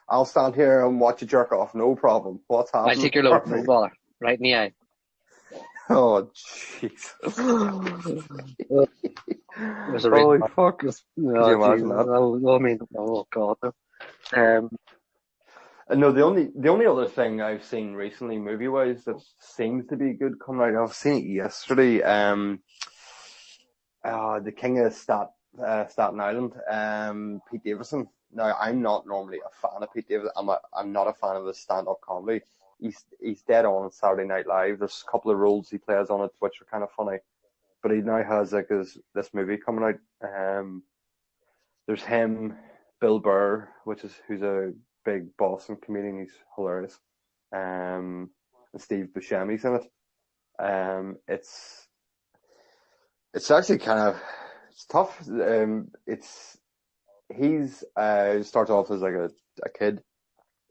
Speaker 1: I'll stand here and watch you jerk off, no problem. What's
Speaker 2: I
Speaker 1: happening,
Speaker 2: take your load, no
Speaker 1: Harvey?
Speaker 2: bother. Right in the eye.
Speaker 1: Oh, Jesus.
Speaker 2: There's a reason.
Speaker 1: Holy fuck. Could
Speaker 2: Oh,
Speaker 1: you imagine
Speaker 2: Jesus.
Speaker 1: that?
Speaker 2: I mean, oh God. Um,
Speaker 1: No, the only other thing I've seen recently, movie wise, that seems to be good coming out. I've seen it yesterday. The King of Staten Island, Pete Davidson. Now, I'm not normally a fan of Pete Davidson. I'm not a fan of his stand-up comedy. He's dead on Saturday Night Live. There's a couple of roles he plays on it which are kind of funny, but he now has like this movie coming out. There's him, Bill Burr, who's a big Boston comedian. He's hilarious. And Steve Buscemi's in it. It's actually it's tough. He starts off as like a kid,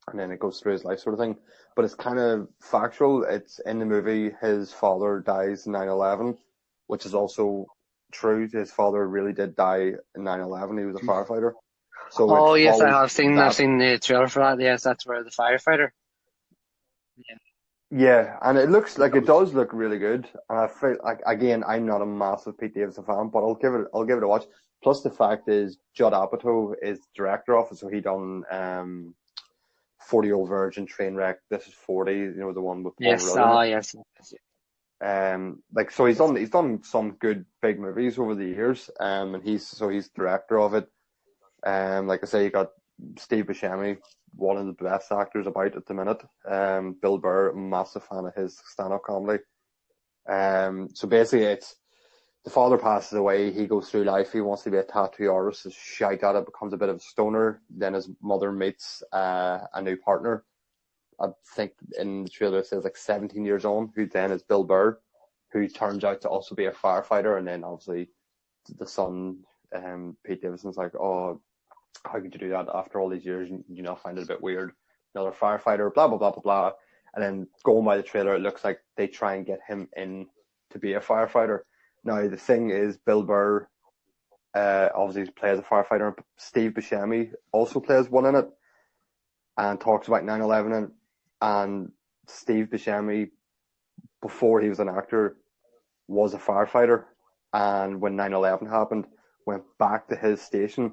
Speaker 1: and then it goes through his life sort of thing. But it's kind of factual. It's in the movie. His father dies in 9/11, which is also true. His father really did die in 9/11. He was a firefighter. So it
Speaker 2: oh yes, I
Speaker 1: follows
Speaker 2: have seen. I've
Speaker 1: that.
Speaker 2: seen the trailer for that. Yes, that's where the firefighter. Yeah.
Speaker 1: Yeah, and it does look really good. And I feel like, again, I'm not a massive Pete Davidson fan, but I'll give it a watch. Plus the fact is Judd Apatow is director of it, so he done 40-Year-Old Virgin, Trainwreck, This Is 40, you know, the one with Paul
Speaker 2: Yes.
Speaker 1: Rudd in it.
Speaker 2: Yes.
Speaker 1: Like, so he's done some good big movies over the years. And he's director of it. Like I say, you got Steve Buscemi, one of the best actors about at the minute. Bill Burr, massive fan of his stand-up comedy. So basically, it's the father passes away. He goes through life. He wants to be a tattoo artist. Is shite at it. Becomes a bit of a stoner. Then his mother meets a new partner. I think in the trailer it says like 17 years on. Who then is Bill Burr, who turns out to also be a firefighter. And then obviously the son, Pete Davidson's like, oh, how could you do that after all these years? You not find it a bit weird? Another firefighter, blah, blah, blah, blah, blah. And then going by the trailer, it looks like they try and get him in to be a firefighter. Now, the thing is, Bill Burr obviously plays a firefighter. Steve Buscemi also plays one in it and talks about 9/11 in it. And Steve Buscemi, before he was an actor, was a firefighter. And when 9/11 happened, went back to his station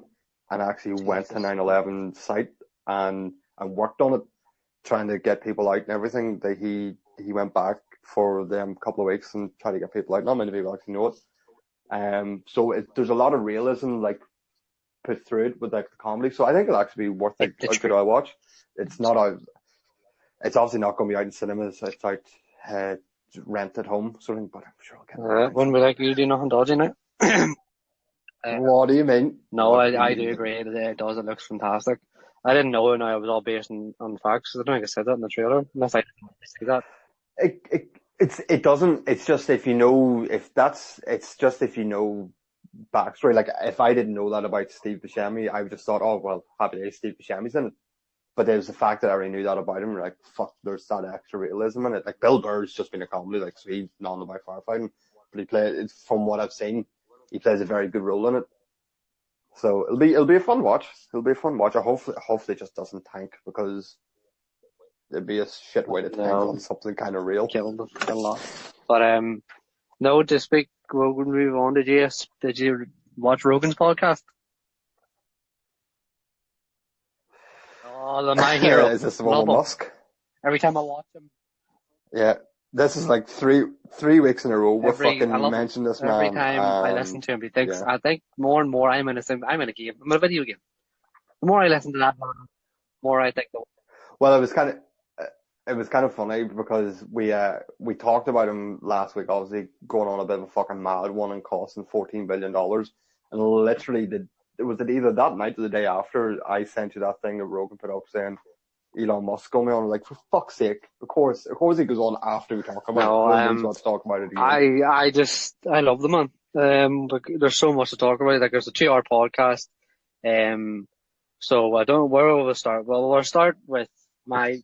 Speaker 1: and actually went to 9/11 site and worked on it, trying to get people out and everything. That he went back for them a couple of weeks and tried to get people out. Not many people actually know it. So there's a lot of realism like put through it with like the comedy. So I think it'll actually be worth a good watch. It's not out. It's obviously not going to be out in cinemas. It's out rent at home, sort of thing, but I'm sure I'll get that.
Speaker 2: Wouldn't be like you do nothing dodgy now.
Speaker 1: What do you mean?
Speaker 2: No,
Speaker 1: What do
Speaker 2: I
Speaker 1: you
Speaker 2: do
Speaker 1: mean?
Speaker 2: agree. It does. It looks fantastic. I didn't know it. Now it was all based on facts. I don't think I said that in the trailer. Unless I see that.
Speaker 1: It doesn't. It's just if you know it's just if you know backstory. Like if I didn't know that about Steve Buscemi, I would just thought, oh well, happy days, Steve Buscemi's in it. But there's the fact that I already knew that about him. Like fuck, there's that extra realism in it. Like Bill Burr's just been a comedy, like so he's known about firefighting, but from what I've seen, he plays a very good role in it. So it'll be a fun watch. It'll be a fun watch. Hopefully it just doesn't tank because it'd be a shit way to tank on something kind of real.
Speaker 2: Killed them a lot. But no, to speak, we'll move on. Did you watch Rogan's podcast? Oh, my hero.
Speaker 1: Is this the one with Musk?
Speaker 2: Every time I watch him.
Speaker 1: Yeah. This is like three weeks in a row. We're fucking mentioning this man.
Speaker 2: Every time I listen to him, he thinks, I think more and more I'm in a game. I'm in a video game. The more I listen to that, the more I think.
Speaker 1: Well, it was kind of funny because we talked about him last week, obviously going on a bit of a fucking mad one and costing $14 billion. And literally was it either that night or the day after I sent you that thing that Rogan put up saying Elon Musk going on. Like, for fuck's sake, of course he goes on after we talk about it. Let's talk about it again.
Speaker 2: I love the man. But there's so much to talk about. Like, there's a 2-hour podcast. So I don't know where we'll start. Well, we'll start with my.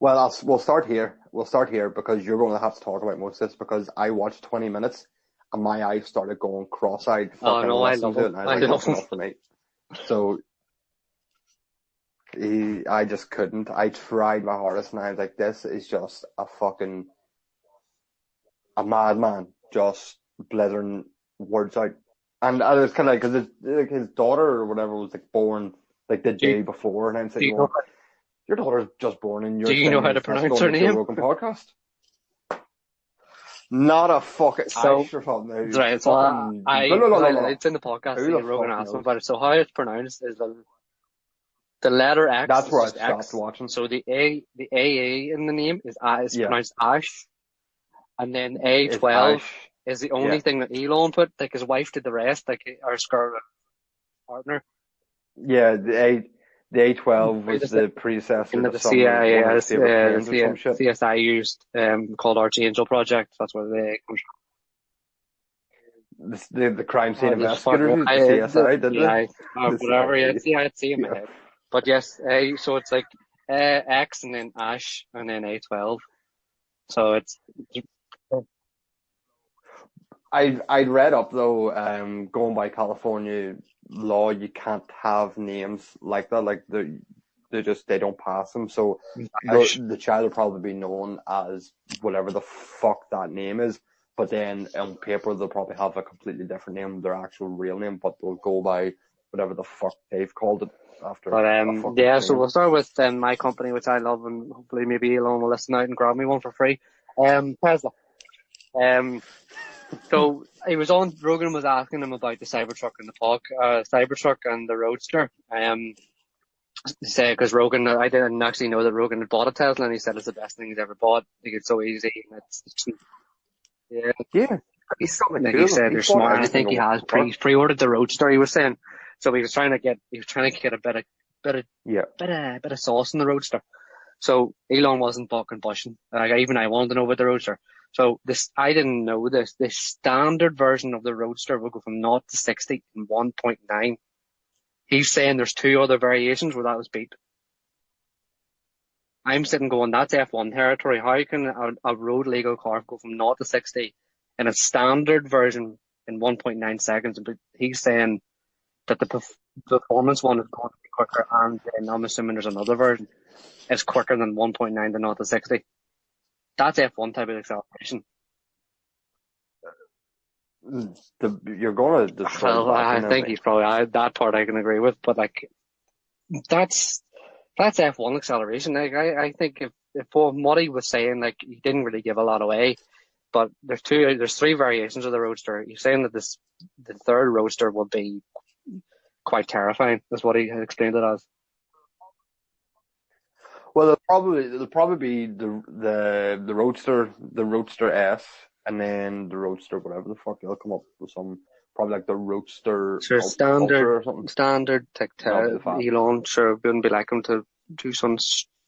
Speaker 1: Well, we'll start here. We'll start here because you're going to have to talk about most of this because I watched 20 minutes and my eyes started going cross-eyed.
Speaker 2: Oh no, I love it.
Speaker 1: I love it. For me. So. I just couldn't. I tried my hardest and I was like, this is just a madman just blithering words out. And I was kind of like, because his daughter or whatever was like born like the day before, and I'm saying, well, your daughter's just born and you're.
Speaker 2: Do you know how to pronounce her name?
Speaker 1: Podcast? Not a fucking.
Speaker 2: So, right, so it's in the podcast. Rogan asked him about it. So how it's pronounced is the letter X.
Speaker 1: That's where I
Speaker 2: stopped
Speaker 1: X. Watching.
Speaker 2: So the AA in the name is pronounced Ash, and then A12 is the only thing that Elon put. Like his wife did the rest. Like our partner.
Speaker 1: Yeah, the A12 was the predecessor
Speaker 2: of the CIA. CSI used called Archangel Project. That's where they comes
Speaker 1: from. The crime scene investigators, CSI, did they?
Speaker 2: Whatever. I'd see in my head. But yes, so it's like X and then Ash and then A12. So it's.
Speaker 1: I'd read up though, going by California law, you can't have names like that. Like they don't pass them. So the child will probably be known as whatever the fuck that name is. But then on paper they'll probably have a completely different name, their actual real name, but they'll go by whatever the fuck they've called it. After
Speaker 2: so we'll start with my company, which I love, and hopefully maybe Elon will listen out and grab me one for free. Tesla. So he was on. Rogan was asking him about the Cybertruck and the Cybertruck and the Roadster. He said because Rogan, I didn't actually know that Rogan had bought a Tesla, and he said it's the best thing he's ever bought. Like it's so easy, and it's cheap.
Speaker 1: Yeah. He's so
Speaker 2: like he said, they're smart. I think he has pre-ordered the Roadster. He was saying. So he was trying to get a bit of sauce in the Roadster. So Elon wasn't fucking pushing. Like even I wanted to know about the Roadster. So I didn't know this. The standard version of the Roadster will go from 0 to 60 in 1.9. He's saying there's 2 other variations where that was beat. I'm sitting going, that's F1 territory. How can a road legal car go from 0 to 60 in a standard version in 1.9 seconds? But he's saying that the performance one is going to be quicker, and then I'm assuming there's another version. It's quicker than 1.9 to 0 to 60. That's F1 type of acceleration.
Speaker 1: You're going to destroy.
Speaker 2: Well, I think he's probably that part I can agree with, but like that's F1 acceleration. Like I think if what he was saying, like he didn't really give a lot away, but there's 3 variations of the Roadster. He's saying that the third Roadster will be quite terrifying. That's what he explained it as.
Speaker 1: Well, it'll probably be the Roadster S, and then the Roadster whatever the fuck they'll come up with some probably like the Roadster
Speaker 2: Sure,
Speaker 1: Ultra or something.
Speaker 2: standard tech,
Speaker 1: That'll be the fast.
Speaker 2: Elon, sure, wouldn't be like him to do something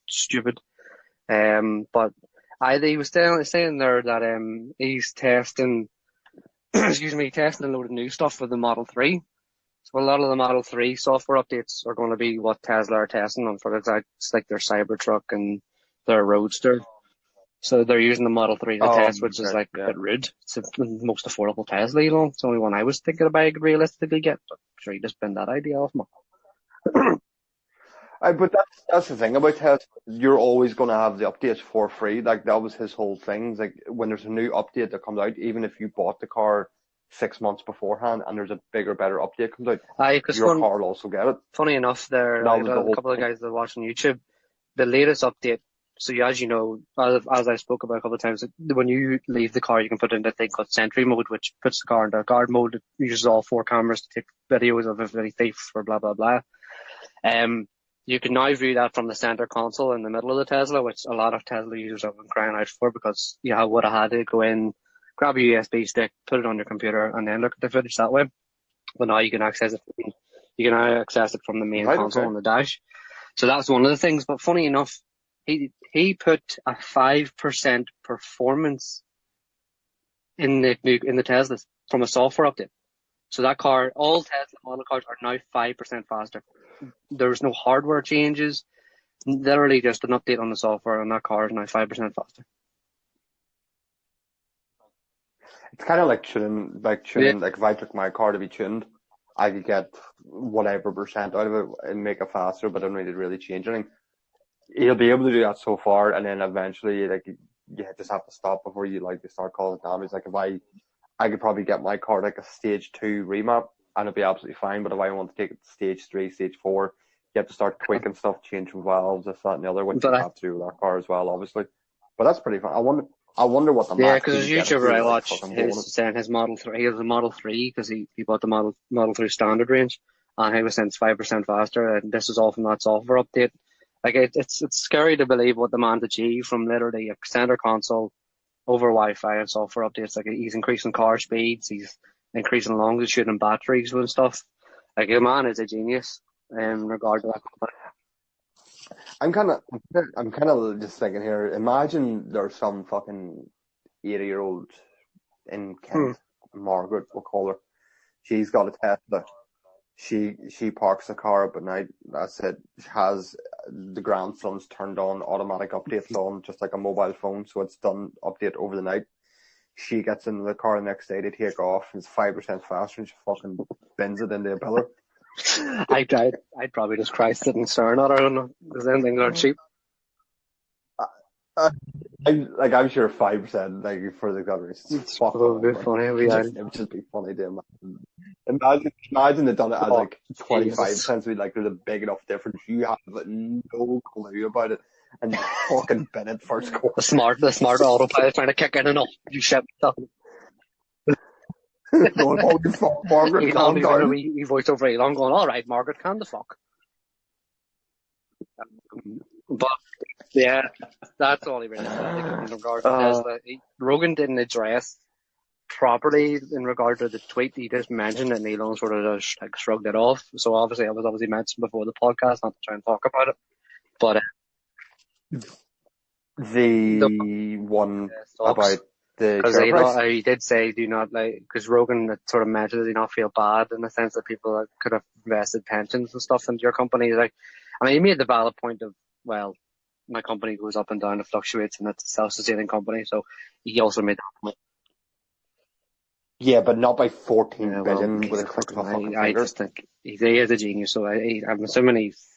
Speaker 2: stupid. But he was saying there that he's testing, excuse me, testing a load of new stuff for the Model 3. So a lot of the Model 3 software updates are going to be what Tesla are testing on for it's like their Cybertruck and their Roadster. So they're using the Model 3 to test, which is like a bit rude. It's the most affordable Tesla, you know. It's the only one I was thinking about I could realistically get, but I'm sure you just spin that idea off me.
Speaker 1: But that's the thing about Tesla. You're always going to have the updates for free. Like that was his whole thing. Like when there's a new update that comes out, even if you bought the car 6 months beforehand and there's a bigger, better update comes out, your car will also get it.
Speaker 2: Funny enough, there a couple of guys that watch on YouTube, the latest update. So as you know, as I spoke about a couple of times, when you leave the car, you can put in a thing called Sentry mode, which puts the car into guard mode. It uses all 4 cameras to take videos of if any thief or blah blah blah. You can now view that from the center console in the middle of the Tesla, which a lot of Tesla users have been crying out for because you would have had to go in, grab a USB stick, put it on your computer, and then look at the footage that way. But now you can access it. You can now access it from the main console on the dash. So that's one of the things. But funny enough, he put a 5% performance in the Teslas from a software update. So that car, all Tesla model cars are now 5% faster. There's no hardware changes. Literally just an update on the software, and that car is now 5% faster.
Speaker 1: It's kind of like tuning. Like if I took my car to be tuned, I could get whatever percent out of it and make it faster, but I don't really change anything. You'll be able to do that so far, and then eventually, like you just have to stop before you start causing damage. Like if I could probably get my car like a stage 2 remap, and it'll be absolutely fine. But if I want to take it to stage 3, stage 4, you have to start tweaking stuff, changing valves, this, that, and the other, which you have to do with that car as well, obviously. But that's pretty fun. I wonder what the
Speaker 2: because there's a YouTuber I watch saying his Model 3. He has a Model 3 because he bought the Model 3 standard range, and he was saying it's 5% faster. And this is all from that software update. Like it's scary to believe what the man's achieved from literally a center console over Wi-Fi and software updates. Like he's increasing car speeds, he's increasing longitude and batteries and stuff. Like the man is a genius in regard to that company.
Speaker 1: I'm kind of just thinking here. Imagine there's some fucking 80-year-old in Kent, Margaret, we'll call her. She's got a Tesla. She parks the car up at night. That's it. She has the grandsons turned on, automatic updates on, just like a mobile phone. So it's done update over the night. She gets into the car the next day to take off. It's 5% faster, and she fucking bends it into a pillar.
Speaker 2: I'd probably just cry sitting staring at her. I don't know. Because then things aren't cheap.
Speaker 1: I'm sure 5%, like for the good reasons.
Speaker 2: It's funny.
Speaker 1: It would just be funny to imagine they've done it as like 25%, so be like there's a big enough difference. You have no clue about it, and you fucking bend it first course.
Speaker 2: The smart autopilot trying to kick in and all. You shit stuff.
Speaker 1: Going, holy fuck, Margaret, calm down.
Speaker 2: He voiced over Elon going, all right, Margaret, calm the fuck. But yeah, that's all he really said in regard to Tesla. Rogan didn't address properly in regard to the tweet. He just mentioned it, and Elon sort of just like shrugged it off. So obviously, it was obviously mentioned before the podcast, not to try and talk about it. But
Speaker 1: the one about
Speaker 2: because he did say do not because Rogan sort of mentioned do not feel bad in the sense that people that could have invested pensions and stuff into your company. Like, I mean, he made the valid point of, well, my company goes up and down, it fluctuates, and it's a self-sustaining company. So he also made that point.
Speaker 1: Yeah, but not by 14 billion with a click of a fucking finger.
Speaker 2: I just think he is a genius. So I'm assuming he's.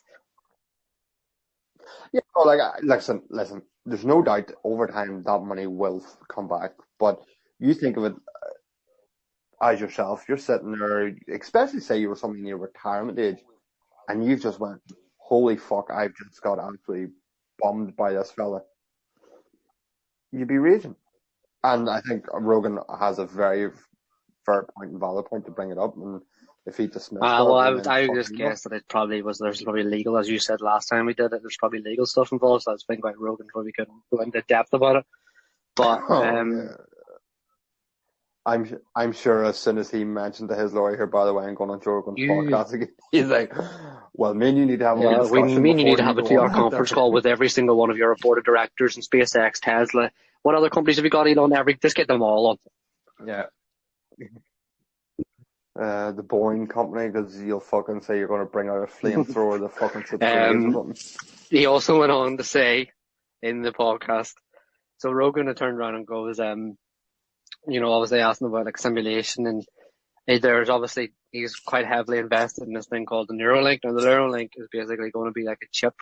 Speaker 1: Yeah, listen. There's no doubt over time that money will come back. But you think of it as yourself. You're sitting there, especially say you were somebody in your retirement age, and you've just went, holy fuck, I've just got absolutely bummed by this fella. You'd be raging. And I think Rogan has a very fair point and valid point to bring it up. And if he dismissed that,
Speaker 2: Well,
Speaker 1: well then
Speaker 2: I would
Speaker 1: fuck
Speaker 2: just
Speaker 1: you know.
Speaker 2: guess that there's probably legal, as you said last time we did it, there's probably legal stuff involved, so I was thinking about Rogan probably couldn't go into depth about it. But,
Speaker 1: Oh yeah. I'm sure as soon as he mentioned to his lawyer here, by the way, I'm going on Joe Rogan's
Speaker 2: you,
Speaker 1: podcast again, he's like, well, me and you need to have a wee
Speaker 2: yeah,
Speaker 1: discussion
Speaker 2: me and you need
Speaker 1: before
Speaker 2: to
Speaker 1: you
Speaker 2: have a
Speaker 1: go
Speaker 2: 2 hour
Speaker 1: on
Speaker 2: conference
Speaker 1: that.
Speaker 2: call with every single one of your board of directors and SpaceX, Tesla. What other companies have you got, Elon? Just get them all on.
Speaker 1: Yeah. The Boeing company, because you'll fucking say you're going to bring out a flamethrower that fucking shoots grenades or
Speaker 2: Um,
Speaker 1: something.
Speaker 2: he also went on to say in the podcast, so Rogan had turned around and goes, obviously asking about like simulation and there's obviously he's quite heavily invested in this thing called the Neuralink. Now the Neuralink is basically going to be like a chip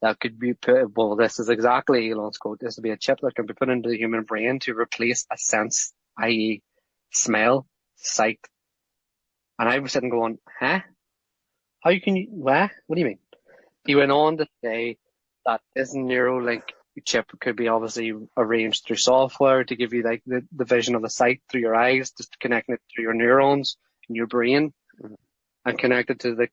Speaker 2: that could be put. Well, this is exactly Elon's quote. This will be a chip that can be put into the human brain to replace a sense, i.e., smell, sight. And I was sitting going, huh? How can you? What do you mean? He went on to say that this Neuralink chip could be obviously arranged through software to give you like the vision of the sight through your eyes, just connecting it through your neurons in your brain and connect it to the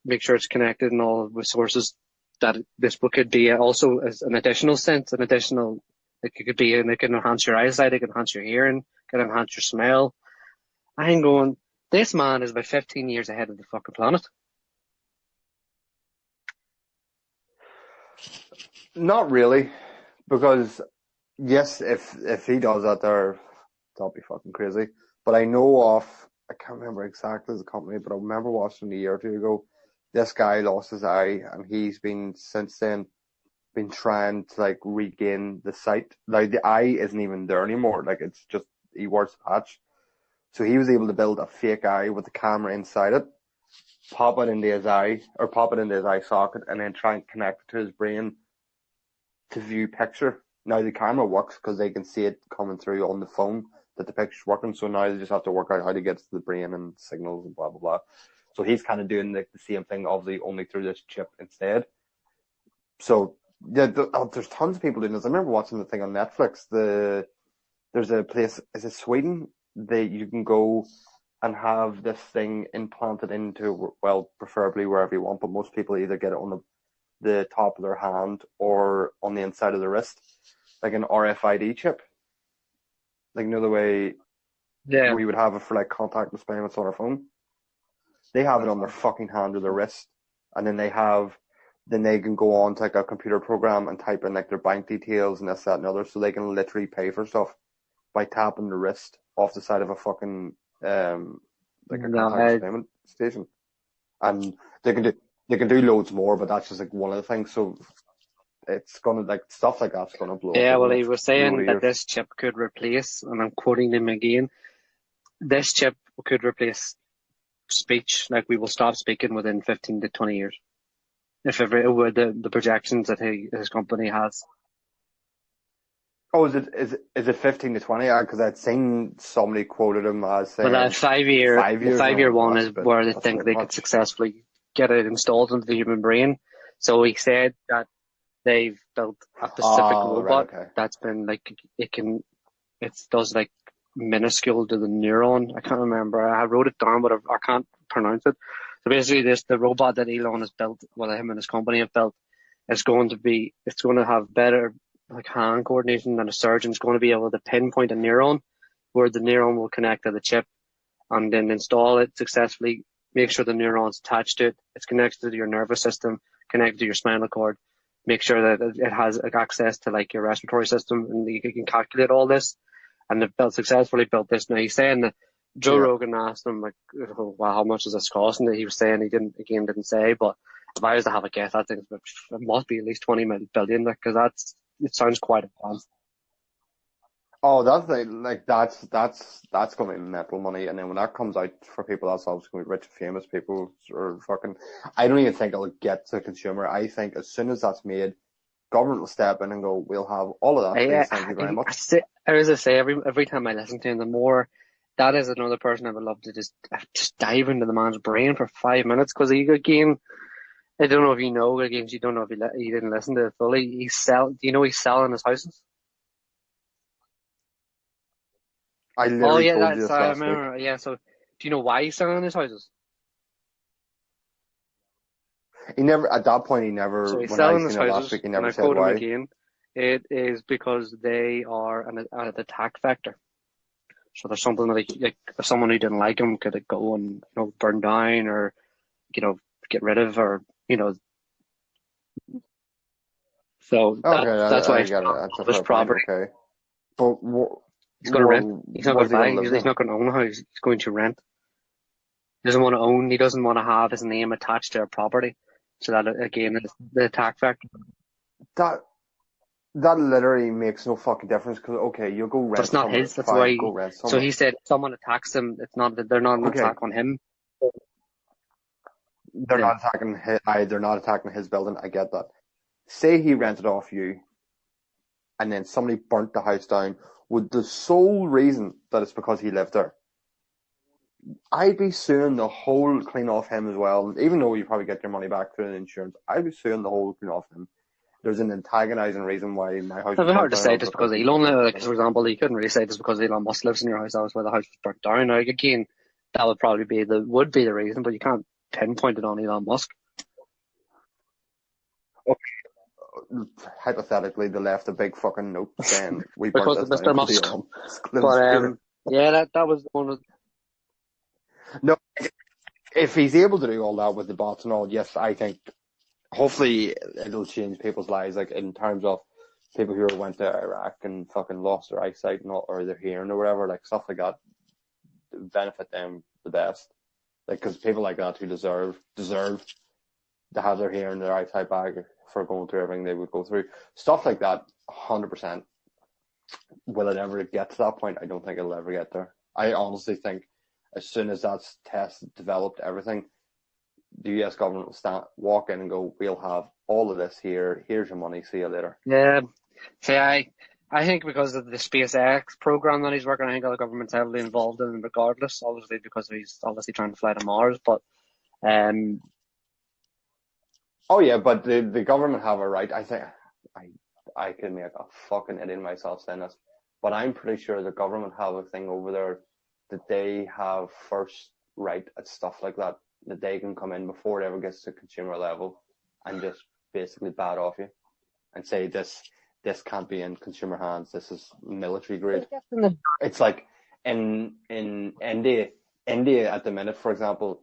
Speaker 2: make sure it's connected and all the sources that this book could be also as an additional sense, an additional like it could be and it can enhance your eyesight, it can enhance your hearing, it can enhance your smell. I'm going, this man is about 15 years ahead of the fucking planet.
Speaker 1: Not really, because yes, if he does that there, that'll be fucking crazy. But I know I can't remember exactly the company, but I remember watching a year or two ago, this guy lost his eye, and he's been since then been trying to like regain the sight. Like the eye isn't even there anymore. Like it's just he wears a patch. So he was able to build a fake eye with a camera inside it, pop it into his eye or pop it into his eye socket, and then try and connect it to his brain to view picture. Now the camera works because they can see it coming through on the phone that the picture's working. So now they just have to work out how to get to the brain and signals and blah blah blah. So he's kind of doing the same thing, obviously only through this chip instead. So yeah, there's tons of people doing this. I remember watching the thing on Netflix. There's a place, is it Sweden? You can go and have this thing implanted into, well, preferably wherever you want, but most people either get it on the top of their hand or on the inside of the wrist, like an RFID chip. Like, you know, the way
Speaker 2: Yeah.
Speaker 1: we would have it for like contactless payments on our phone. They have it on their fucking hand or their wrist, and then they can go on to like a computer program and type in like their bank details and this, that, and other, so they can literally pay for stuff by tapping the wrist off the side of a fucking like a
Speaker 2: No,
Speaker 1: contactless payment station, and they can do loads more, but that's just like one of the things. So it's gonna like stuff like that's gonna blow up
Speaker 2: yeah,
Speaker 1: in the
Speaker 2: well, he
Speaker 1: next
Speaker 2: was
Speaker 1: load
Speaker 2: saying
Speaker 1: of
Speaker 2: that
Speaker 1: years.
Speaker 2: this chip could replace, and I'm quoting him again, this chip could replace speech. Like, we will stop speaking within 15 to 20 years. If every, with the projections that his company has.
Speaker 1: Oh, is it 15 to 20? Because I'd seen somebody quoted him as
Speaker 2: But that
Speaker 1: saying
Speaker 2: 5 year, the
Speaker 1: 5 years, and I'm
Speaker 2: 5 year
Speaker 1: like,
Speaker 2: one is where they
Speaker 1: that's a
Speaker 2: think
Speaker 1: bit
Speaker 2: they could
Speaker 1: much.
Speaker 2: successfully get it installed into the human brain. So he said that they've built a specific
Speaker 1: Oh, right,
Speaker 2: robot
Speaker 1: okay.
Speaker 2: that's been like, it does like minuscule to the neuron. I can't remember. I wrote it down, but I can't pronounce it. So basically, the robot that Elon has built, well, him and his company have built, it's going to have better like hand coordination than a surgeon's going to be able to pinpoint a neuron where the neuron will connect to the chip and then install it successfully, make sure the neuron's attached to it, it's connected to your nervous system, connected to your spinal cord, make sure that it has access to like your respiratory system and you can calculate all this. And they've successfully built this. Now he's saying that Joe
Speaker 1: Yeah.
Speaker 2: Rogan asked him like, well, how much is this costing? He was saying he didn't say, but if I was to have a guess, I think it must be at least 20 billion, because it sounds quite advanced.
Speaker 1: Oh, that's gonna be mental money, and then when that comes out for people, that's obviously gonna be rich and famous people or fucking. I don't even think it'll get to the consumer. I think as soon as that's made, government will step in and go, "We'll have all of that, please. Thank you very much."
Speaker 2: As I say, every time I listen to him, the more that is another person I would love to just dive into the man's brain for 5 minutes, because he again, I don't know if you know, again, you don't know if you didn't listen to it fully. Do you know he's selling his houses?
Speaker 1: I
Speaker 2: Oh
Speaker 1: literally
Speaker 2: yeah,
Speaker 1: told you
Speaker 2: that's
Speaker 1: this
Speaker 2: I
Speaker 1: last week.
Speaker 2: remember. Yeah, so Do you know why he's selling his houses?
Speaker 1: He never, at that point,
Speaker 2: So he's
Speaker 1: when I
Speaker 2: selling his
Speaker 1: seen it last
Speaker 2: houses,
Speaker 1: week, he
Speaker 2: and
Speaker 1: never
Speaker 2: I
Speaker 1: said
Speaker 2: quote him
Speaker 1: why.
Speaker 2: again. It is because they are an attack vector. So there's something like if someone who didn't like him could go and burn down or get rid of or so
Speaker 1: Okay,
Speaker 2: that's why
Speaker 1: I
Speaker 2: he's
Speaker 1: get it.
Speaker 2: selling
Speaker 1: That's
Speaker 2: all
Speaker 1: a
Speaker 2: of his
Speaker 1: fair point.
Speaker 2: property.
Speaker 1: Okay. But
Speaker 2: He's going to rent. He's not going
Speaker 1: where's
Speaker 2: to
Speaker 1: he
Speaker 2: buy.
Speaker 1: going to live
Speaker 2: He's
Speaker 1: then?
Speaker 2: not going to own a house. He's going to rent. He doesn't want to own. He doesn't want to have his name attached to a property. So that again is the attack factor.
Speaker 1: That that literally makes no fucking difference because okay, you go
Speaker 2: But
Speaker 1: rent
Speaker 2: it's not
Speaker 1: somewhere,
Speaker 2: his. That's
Speaker 1: fine,
Speaker 2: why.
Speaker 1: go rent
Speaker 2: So
Speaker 1: somewhere.
Speaker 2: he said if someone attacks him, it's not that they're not an
Speaker 1: Okay,
Speaker 2: attack on him.
Speaker 1: they're
Speaker 2: Yeah.
Speaker 1: not attacking they're not attacking his building. I get that. Say he rented off you, and then somebody burnt the house down with the sole reason that it's because he lived there. I'd be suing the whole clean off him as well. Even though you probably get your money back through the insurance, I'd be suing the whole clean off him. There's an antagonizing reason why my house
Speaker 2: It'd
Speaker 1: was
Speaker 2: be hard
Speaker 1: burnt
Speaker 2: to
Speaker 1: down
Speaker 2: say
Speaker 1: was
Speaker 2: just
Speaker 1: because
Speaker 2: because
Speaker 1: he
Speaker 2: Elon,
Speaker 1: fucking lived
Speaker 2: like
Speaker 1: there.
Speaker 2: for example, you couldn't really say just because Elon Musk lives in your house, that was why the house was burnt down. Now again, that would probably be the reason, but you can't pinpoint it on Elon Musk.
Speaker 1: Hypothetically, they left a big fucking note saying we burnt
Speaker 2: Because of
Speaker 1: this down
Speaker 2: Mr.
Speaker 1: because
Speaker 2: Musk.
Speaker 1: Elon Musk
Speaker 2: But
Speaker 1: lives here.
Speaker 2: yeah, that was one of
Speaker 1: No, if he's able to do all that with the bots and all, yes, I think hopefully it'll change people's lives. Like in terms of people who went to Iraq and fucking lost their eyesight and all, or their hearing or whatever, like stuff like that, benefit them the best. Like because people like that who deserve to have their hearing, their eyesight back for going through everything they would go through. Stuff like that, 100%. Will it ever get to that point? I don't think it'll ever get there. I honestly think as soon as that's tested, developed, everything, the US government will walk in and go, we'll have all of this here. Here's your money. See you later.
Speaker 2: yeah. See, I think because of the SpaceX program that he's working, I think the government's heavily involved in it regardless. Obviously, because he's obviously trying to fly to Mars, but um,
Speaker 1: Oh yeah, but the government have a right. I think I could make a fucking idiot of myself saying this, but I'm pretty sure the government have a thing over there that they have first right at stuff like that. That they can come in before it ever gets to consumer level and just basically bat off you and say this can't be in consumer hands. This is military grade. It's like in India at the minute, for example,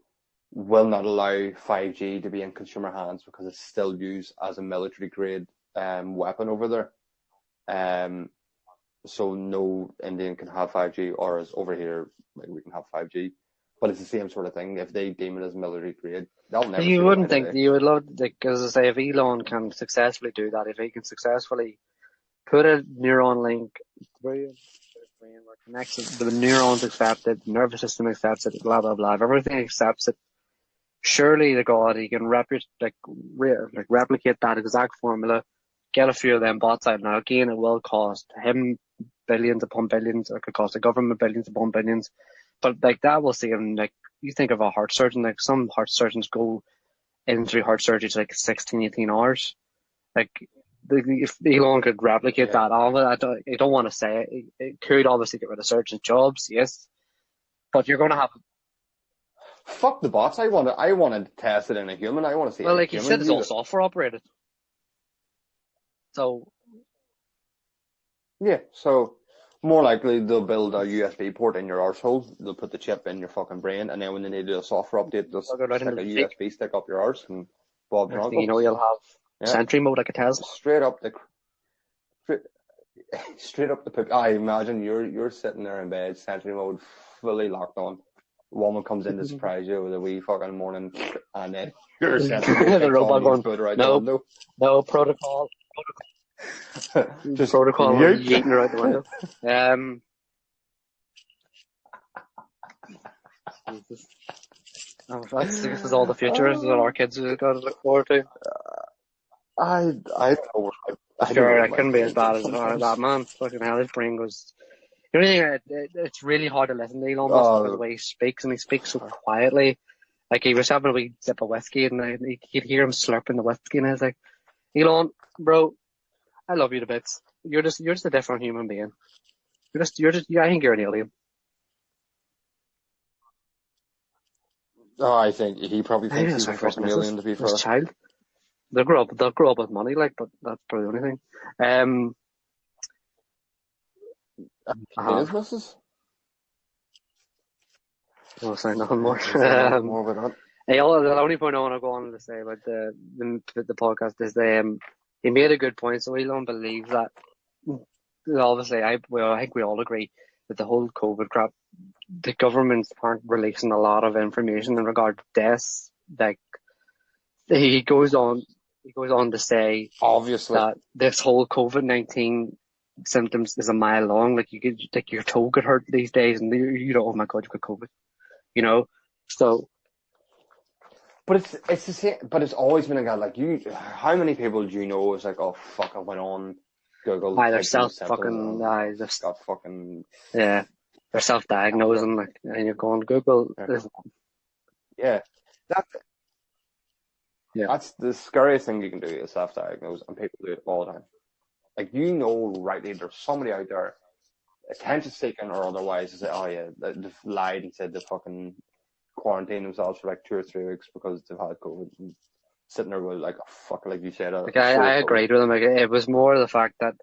Speaker 1: will not allow 5G to be in consumer hands because it's still used as a military grade weapon over there. So no Indian can have 5G, or as over here, like we can have 5G. But it's the same sort of thing. If they deem it as military grade, they'll never see
Speaker 2: you
Speaker 1: the
Speaker 2: wouldn't
Speaker 1: light of
Speaker 2: think
Speaker 1: day.
Speaker 2: you would love, like, as I say, if Elon can successfully do that, if he can successfully put a neuron link through his brain where it connects it, the neurons accept it, the nervous system accepts it, blah blah blah, if everything accepts it, surely to God he can replicate that exact formula, get a few of them bots out. Now again, it will cost him billions upon billions, or it could cost the government billions upon billions, but like that will save him. Like you think of a heart surgeon, like some heart surgeons go in through heart surgery to like 16, 18 hours. Like if Elon could replicate that, I don't want to say it. It could obviously get rid of surgeons' jobs, yes, but you're going to have.
Speaker 1: Fuck the bots. I want to test it in a human. I want to see
Speaker 2: Well,
Speaker 1: a
Speaker 2: like he said,
Speaker 1: human
Speaker 2: it's all
Speaker 1: use it.
Speaker 2: software operated. So
Speaker 1: Yeah, so more likely they'll build a USB port in your arsehole. They'll put the chip in your fucking brain, and then when they need to do a software update, they'll
Speaker 2: plug it right
Speaker 1: stick
Speaker 2: into
Speaker 1: a
Speaker 2: the cheek.
Speaker 1: USB stick up your arse and Bob's your
Speaker 2: Next thing you
Speaker 1: uncle.
Speaker 2: know, you'll have
Speaker 1: Yeah,
Speaker 2: Sentry mode like a Tesla.
Speaker 1: straight up the straight, straight up the poop. I imagine you're sitting there in bed, sentry mode, fully locked on. A woman comes in to surprise you with a wee fucking morning, and then your sentry mode
Speaker 2: The
Speaker 1: kicks on
Speaker 2: robot
Speaker 1: and you
Speaker 2: going,
Speaker 1: put her out the
Speaker 2: no,
Speaker 1: window.
Speaker 2: no protocol,
Speaker 1: Just
Speaker 2: protocol,
Speaker 1: yeet.
Speaker 2: yeeting her out the window. Jesus. This is all the future that our kids have got to look forward to.
Speaker 1: I don't know. I don't know
Speaker 2: Sure,
Speaker 1: what
Speaker 2: it
Speaker 1: my
Speaker 2: couldn't be as
Speaker 1: brain
Speaker 2: bad
Speaker 1: thinks
Speaker 2: as
Speaker 1: sometimes.
Speaker 2: that, man. Fucking hell, his brain goes. The only thing, it's really hard to listen to Elon Musk because of the way he speaks, and he speaks so quietly. Like he was having a wee sip of whiskey, and you could hear him slurping the whiskey, and I was like, Elon, bro, I love you to bits. You're just a different human being. I think you're an alien.
Speaker 1: Oh, I think he probably
Speaker 2: I
Speaker 1: thinks
Speaker 2: feel
Speaker 1: he's a
Speaker 2: sorry for his
Speaker 1: fucking
Speaker 2: missus,
Speaker 1: alien, to be
Speaker 2: his
Speaker 1: fair.
Speaker 2: child. They'll grow up with money, like, but that's probably the only thing. I
Speaker 1: Seen
Speaker 2: have.
Speaker 1: his missus?
Speaker 2: I'll say nothing more.
Speaker 1: We'll say nothing more about
Speaker 2: The only point I want to go on to say about the podcast is he made a good point. So Elon believes that obviously I think we all agree that the whole COVID crap, the governments aren't releasing a lot of information in regard to deaths. Like he goes on to say
Speaker 1: that. Obviously.
Speaker 2: that this whole COVID-19 symptoms is a mile long. Like your toe could hurt these days, and you know, oh my god, you've got COVID. You know, so.
Speaker 1: But it's the same. But it's always been a guy like you. How many people do you know is like, oh fuck, I went on Google,
Speaker 2: They're
Speaker 1: typed in the
Speaker 2: self
Speaker 1: symptoms,
Speaker 2: fucking
Speaker 1: and got fucking
Speaker 2: yeah, they're self
Speaker 1: cancer.
Speaker 2: diagnosing, like, and you're going Google this.
Speaker 1: Yeah, that's
Speaker 2: Yeah,
Speaker 1: that's the scariest thing you can do is self-diagnose, and people do it all the time. Like you know, rightly, there's somebody out there, attention seeking or otherwise, to say, oh yeah, they've lied and said they fucking quarantine themselves for like 2 or 3 weeks because they've had COVID. And sitting there with like, oh, fuck, like you said, a
Speaker 2: like
Speaker 1: sore
Speaker 2: I
Speaker 1: toe.
Speaker 2: agreed with him. Like it was more the fact that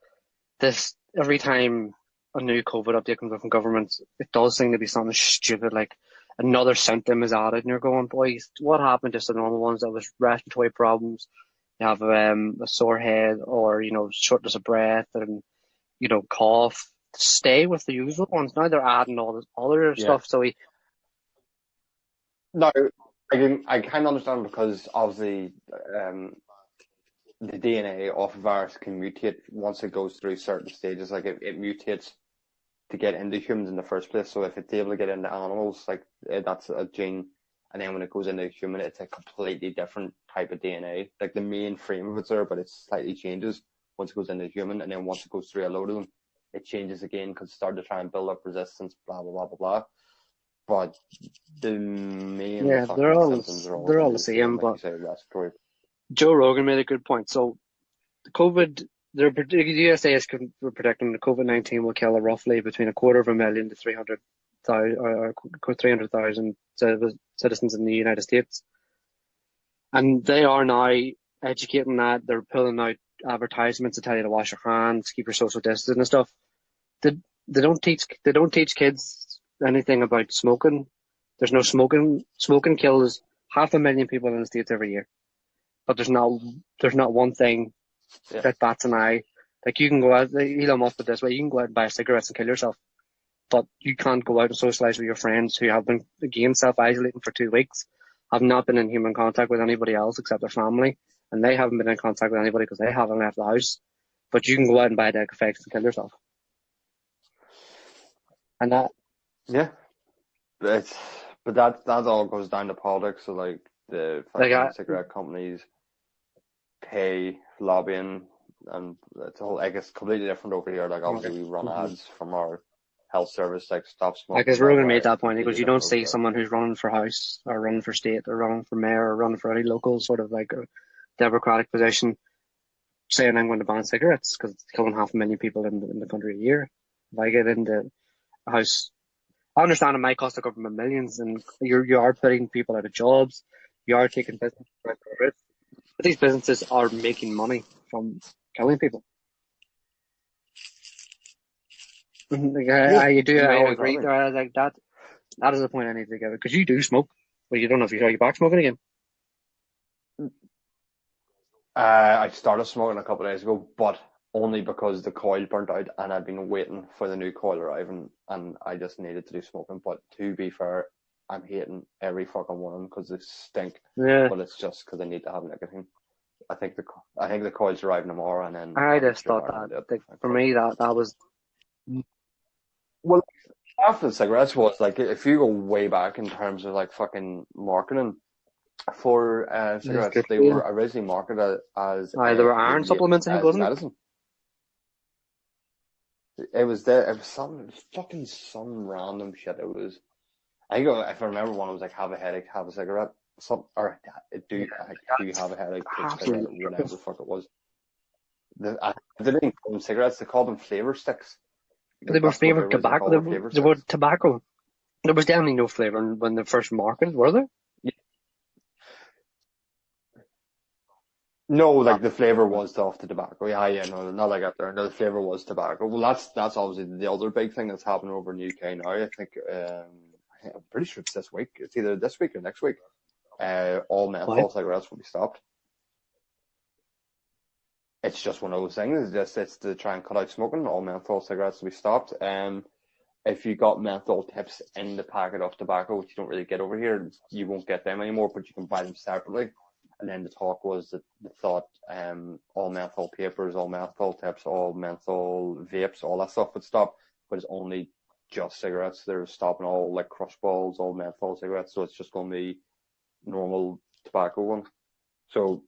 Speaker 2: this every time a new COVID update comes up from governments, it does seem to be something stupid like another symptom is added, and you're going, boys, what happened to the normal ones that was respiratory problems? You have a sore head, or shortness of breath, and cough. Stay with the usual ones. Now they're adding all this other
Speaker 1: Yeah.
Speaker 2: stuff. So
Speaker 1: No, I kind of understand because obviously the DNA of a virus can mutate once it goes through certain stages. Like it mutates to get into humans in the first place. So if it's able to get into animals, like that's a gene, and then when it goes into a human, it's a completely different type of DNA. Like the main frame of it's there, but it slightly changes once it goes into a human, and then once it goes through a load of them, it changes again because it started to try and build up resistance. Blah blah blah blah blah. But the main
Speaker 2: yeah,
Speaker 1: fucking symptoms are always
Speaker 2: they're
Speaker 1: going
Speaker 2: all
Speaker 1: to
Speaker 2: the
Speaker 1: be the same,
Speaker 2: same.
Speaker 1: like
Speaker 2: But
Speaker 1: you say, respiratory.
Speaker 2: Joe Rogan made a good point. So the COVID, the USA is predicting the COVID-19 will kill roughly between 250,000 to 300,000 or 300,000 citizens in the United States, and they are now educating that. They're pulling out advertisements to tell you to wash your hands, keep your social distance and stuff. They, they don't teach kids anything about smoking. There's no smoking. Smoking kills 500,000 people in the States every year. But there's not one thing that bats an eye. Like you can go out, Elon Musk put it this way, you can go out and buy cigarettes and kill yourself. But you can't go out and socialize with your friends who have been, again, self-isolating for 2 weeks, have not been in human contact with anybody else except their family, and they haven't been in contact with anybody because they haven't left the house. But you can go out and buy deck effects and kill yourself. And that,
Speaker 1: Yeah, but that all goes down to politics. So like the fucking cigarette companies pay lobbying, and it's all, I guess, completely different over here. Like obviously we run ads from our health service, like stop smoking.
Speaker 2: Because Rogan made that point, because you don't see someone who's running for house or running for state or running for mayor or running for any local sort of like a democratic position saying I'm going to ban cigarettes because it's killing 500,000 people in the country a year. If I get into a house, I understand it might cost the government millions, and you are putting people out of jobs, you are taking business risk, but these businesses are making money from killing people. I agree. Like that is the point I need to get, because you do smoke, but you don't know if you're back smoking again.
Speaker 1: I started smoking a couple of days ago, but only because the coil burnt out and I've been waiting for the new coil arriving, and I just needed to do smoking. But to be fair, I'm hating every fucking one of them because they stink.
Speaker 2: Yeah.
Speaker 1: But it's just because I need to have nicotine. I think the coil's arriving tomorrow, and then
Speaker 2: I just thought that for me that was.
Speaker 1: Well, after the cigarettes was like, if you go way back in terms of like fucking marketing for cigarettes, they were originally marketed as
Speaker 2: there were iron supplements, I think, wasn't
Speaker 1: medicine. It was there. It was some random shit. It was. I think if I remember one, it was like, have a headache, have a cigarette. Do you have a headache? Whatever the fuck it was. They didn't call them cigarettes. They called them flavor sticks.
Speaker 2: They were flavored tobacco. They were tobacco. There was definitely no flavor when they first marketed, were there?
Speaker 1: Yeah, No, like the flavor was off the tobacco. Yeah, no, not like out there. No, the flavor was tobacco. Well, that's obviously the other big thing that's happening over in the UK now. I think I'm pretty sure it's this week. It's either this week or next week. All
Speaker 2: Why?
Speaker 1: menthol cigarettes will be stopped. It's just one of those things. It's to try and cut out smoking. All menthol cigarettes will be stopped. If you got menthol tips in the packet of tobacco, which you don't really get over here, you won't get them anymore, but you can buy them separately. And then the talk was that they thought all menthol papers, all menthol tips, all menthol vapes, all that stuff would stop, but it's only just cigarettes. They're stopping all like crush balls, all menthol cigarettes, so it's just going to be normal tobacco ones. So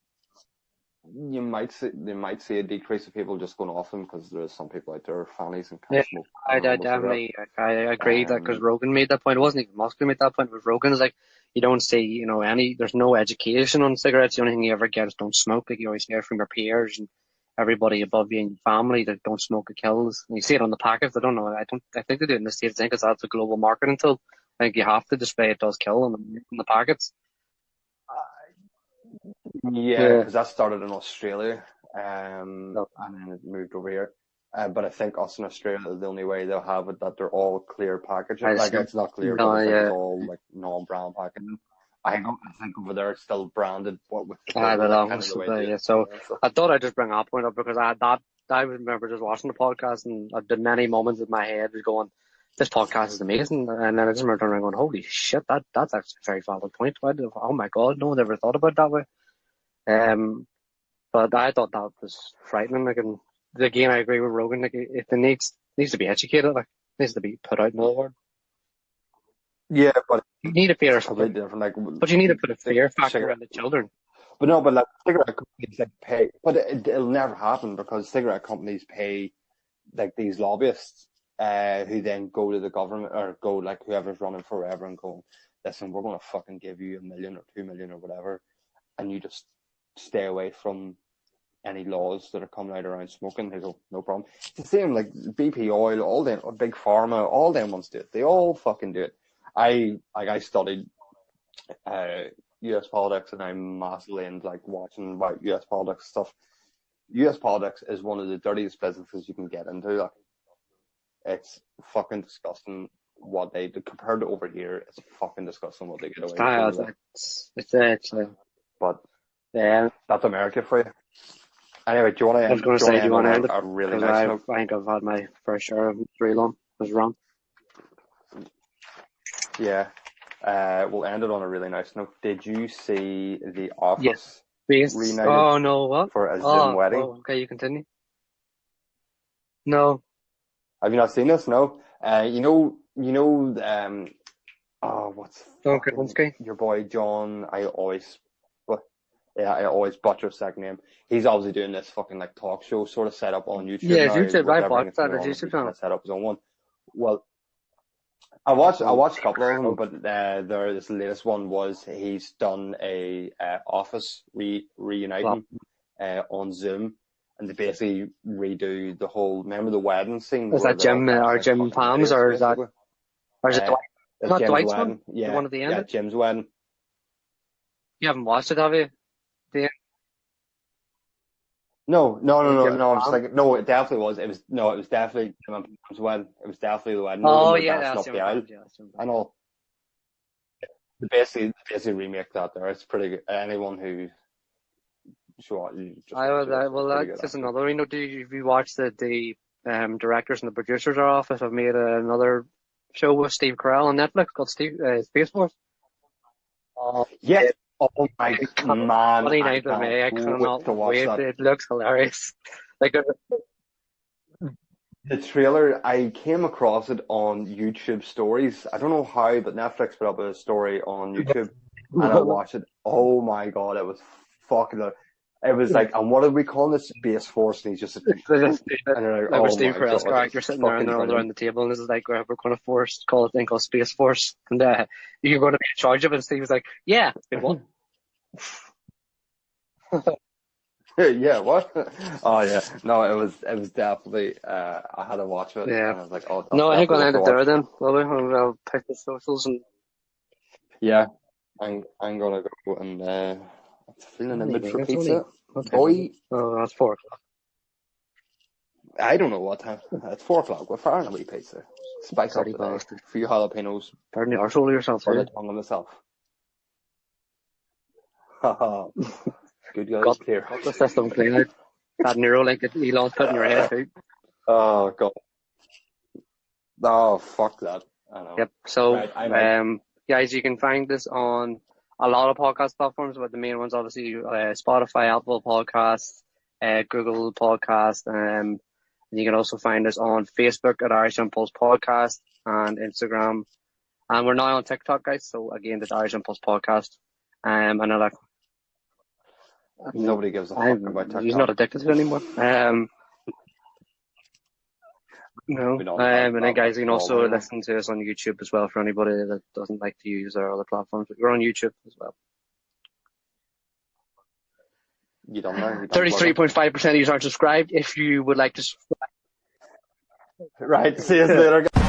Speaker 1: you might see a decrease of people just going off them because there's some people out there fannies and
Speaker 2: Yeah,
Speaker 1: can't smoke a
Speaker 2: I
Speaker 1: normal cigarette.
Speaker 2: definitely, I agree that because
Speaker 1: Um,
Speaker 2: Rogan made that point. It wasn't even Musk who made that point. It was Rogan's like, you don't see, there's no education on cigarettes. The only thing you ever get is don't smoke. Like you always hear from your peers and everybody above you in your family that don't smoke, it kills. And you see it on the packets. I think they do it in the States, because that's a global marketing tool. I think you have to display it does kill on the packets.
Speaker 1: Yeah,
Speaker 2: Yeah.
Speaker 1: because that started in Australia,
Speaker 2: No,
Speaker 1: and then it moved over here. But I think us in Australia, the only way they'll have it that they're all clear packaging.
Speaker 2: I
Speaker 1: Like
Speaker 2: just,
Speaker 1: it's not clear, but
Speaker 2: no,
Speaker 1: I think it's
Speaker 2: yeah.
Speaker 1: all like non-brown packaging. I think over there it's still branded, but with the
Speaker 2: I
Speaker 1: label,
Speaker 2: don't
Speaker 1: like
Speaker 2: know.
Speaker 1: kind of the way they
Speaker 2: Yeah. So
Speaker 1: yeah, so.
Speaker 2: I thought I'd just bring that point up because I remember just watching the podcast and I'd been many moments in my head was going, this podcast is amazing. And then I just remember turning around going, holy shit, that's actually a very valid point. Oh my God, no one ever thought about it that way. But I thought that was frightening. Like, and again, I agree with Rogan. Like, it needs to be educated. Like, it needs to be put out in the word.
Speaker 1: Yeah, but
Speaker 2: You need a fear,
Speaker 1: it's completely different. Like
Speaker 2: but you need to put a
Speaker 1: the
Speaker 2: fear factor
Speaker 1: cigarette,
Speaker 2: in the children.
Speaker 1: but no, but like cigarette companies like pay, but it'll never happen because cigarette companies pay like these lobbyists, who then go to the government or go like whoever's running forever and go, listen, we're gonna fucking give you 1 million or 2 million or whatever, and you just stay away from any laws that are coming out around smoking. They go, no problem. It's the same like BP Oil, all them, big pharma, all them ones do it. They all fucking do it. I studied US politics and I'm massively into like watching about US politics stuff. US politics is one of the dirtiest businesses you can get into. Like, it's fucking disgusting what they do compared to over here. It's fucking disgusting what they get away with over there. But
Speaker 2: Yeah.
Speaker 1: that's America for you. Anyway, do you want to
Speaker 2: I was
Speaker 1: end?
Speaker 2: going to
Speaker 1: Do you want
Speaker 2: say,
Speaker 1: to
Speaker 2: do you
Speaker 1: end
Speaker 2: want
Speaker 1: on
Speaker 2: to end it?
Speaker 1: a really
Speaker 2: Because
Speaker 1: nice note?
Speaker 2: I think I've had my fair share of three long. Was wrong.
Speaker 1: Yeah. We'll end it on a really nice note. Did you see The
Speaker 2: Yes.
Speaker 1: Office
Speaker 2: Base.
Speaker 1: reunited
Speaker 2: Oh no, what?
Speaker 1: for a Zoom
Speaker 2: Oh,
Speaker 1: wedding?
Speaker 2: oh, okay, you continue. No.
Speaker 1: Have you not seen this? No. Oh, what's
Speaker 2: Don
Speaker 1: fucking
Speaker 2: Krasinski.
Speaker 1: your boy John? I always butcher his second name. He's obviously doing this fucking like talk show sort of set up on YouTube
Speaker 2: Yeah,
Speaker 1: now
Speaker 2: YouTube.
Speaker 1: with
Speaker 2: I
Speaker 1: everything
Speaker 2: watched
Speaker 1: that's
Speaker 2: that
Speaker 1: going
Speaker 2: on
Speaker 1: on.
Speaker 2: YouTube
Speaker 1: He's kind
Speaker 2: channel.
Speaker 1: of set up his own one. Well, I watched a couple of them,
Speaker 2: Oh,
Speaker 1: but this latest one was he's done a Office
Speaker 2: well,
Speaker 1: reuniting on Zoom, and they basically redo the whole. Remember the wedding scene
Speaker 2: is
Speaker 1: where
Speaker 2: that
Speaker 1: they're all
Speaker 2: Jim
Speaker 1: dressed
Speaker 2: or
Speaker 1: like
Speaker 2: Jim
Speaker 1: fucking
Speaker 2: Palms
Speaker 1: idiots,
Speaker 2: or
Speaker 1: basically.
Speaker 2: is it
Speaker 1: Uh,
Speaker 2: Dwight?
Speaker 1: it's
Speaker 2: Not
Speaker 1: Jim's
Speaker 2: Dwight's one.
Speaker 1: wedding.
Speaker 2: The
Speaker 1: Yeah,
Speaker 2: one at the
Speaker 1: yeah,
Speaker 2: end.
Speaker 1: Jim's wedding.
Speaker 2: You haven't watched it, have you? The
Speaker 1: No, no, no, no,
Speaker 2: Jim
Speaker 1: no. I'm just
Speaker 2: Palms.
Speaker 1: like, no, it definitely was. It was definitely Jim and Pam's wedding. It was definitely the wedding. When
Speaker 2: Oh
Speaker 1: they're
Speaker 2: yeah,
Speaker 1: dancing
Speaker 2: that's
Speaker 1: up the
Speaker 2: Jim
Speaker 1: aisle
Speaker 2: Palms. Yeah, that's Jim
Speaker 1: and
Speaker 2: Palms.
Speaker 1: all. Basically remake that there. It's pretty good. Anyone who sure you just watch it. It's
Speaker 2: Well,
Speaker 1: pretty
Speaker 2: that's
Speaker 1: good
Speaker 2: just
Speaker 1: actually.
Speaker 2: another. If you watch the directors and the producers are office, have made another show with Steve Carell on Netflix called Space Force. Oh,
Speaker 1: Yes.
Speaker 2: it,
Speaker 1: Oh my
Speaker 2: it comes
Speaker 1: man, I
Speaker 2: 29th of
Speaker 1: can't
Speaker 2: May. I
Speaker 1: wait
Speaker 2: cannot
Speaker 1: to watch
Speaker 2: wait.
Speaker 1: that.
Speaker 2: It looks hilarious. Like,
Speaker 1: The trailer, I came across it on YouTube stories. I don't know how, but Netflix put up a story on YouTube and I watched it. Oh my God, it was fucking, it was like, and what are we calling this? Space Force. And he's just, and they're like,
Speaker 2: like with
Speaker 1: oh
Speaker 2: Steve
Speaker 1: my
Speaker 2: Carell's
Speaker 1: God, it was
Speaker 2: character sitting there and
Speaker 1: fucking
Speaker 2: they're all
Speaker 1: brilliant.
Speaker 2: around the table and this is like we're going to call a thing called Space Force and you're going to be in charge of it. And Steve's like, yeah, what?
Speaker 1: Yeah, what? Oh yeah, no, it was definitely. I had to watch it,
Speaker 2: Yeah.
Speaker 1: and I was like, oh, that's
Speaker 2: No, I think
Speaker 1: definitely
Speaker 2: we'll
Speaker 1: one
Speaker 2: end
Speaker 1: to
Speaker 2: it there
Speaker 1: watch.
Speaker 2: then. Well, we'll pick the socials and
Speaker 1: Yeah, I'm gonna go and I'm feeling in the mood for
Speaker 2: it's
Speaker 1: pizza.
Speaker 2: only What time is it?
Speaker 1: Boy,
Speaker 2: Oh, that's 4 o'clock.
Speaker 1: I don't know what time. It's 4 o'clock. We're firing a wee pizza. Spice up
Speaker 2: Dirty
Speaker 1: the day.
Speaker 2: bastard.
Speaker 1: A few jalapenos
Speaker 2: Pardon the arsehole of yourself,
Speaker 1: for the
Speaker 2: too.
Speaker 1: tongue of myself. Haha. Good guys,
Speaker 2: Got
Speaker 1: clear.
Speaker 2: the system clean out. That Neuralink that Elon's put in your head, too.
Speaker 1: Oh, God. Oh, fuck that. I know.
Speaker 2: Yep. So,
Speaker 1: Right, I'm out.
Speaker 2: guys, you can find this on a lot of podcast platforms, but the main ones, obviously, Spotify, Apple Podcasts, Google Podcast. And you can also find us on Facebook at Irish Impulse Podcast and Instagram. And we're now on TikTok, guys. So, again, the Irish Impulse Podcast. Another.
Speaker 1: Nobody gives a fuck about TikTok.
Speaker 2: He's not addicted to it anymore. No.
Speaker 1: We don't
Speaker 2: And then,
Speaker 1: have
Speaker 2: guys, you can also
Speaker 1: anymore.
Speaker 2: listen to us on YouTube as well for anybody that doesn't like to use our other platforms. We're on YouTube as well.
Speaker 1: You don't know.
Speaker 2: 33.5% of you aren't subscribed. If you would like to subscribe.
Speaker 1: Right, see you later, guys.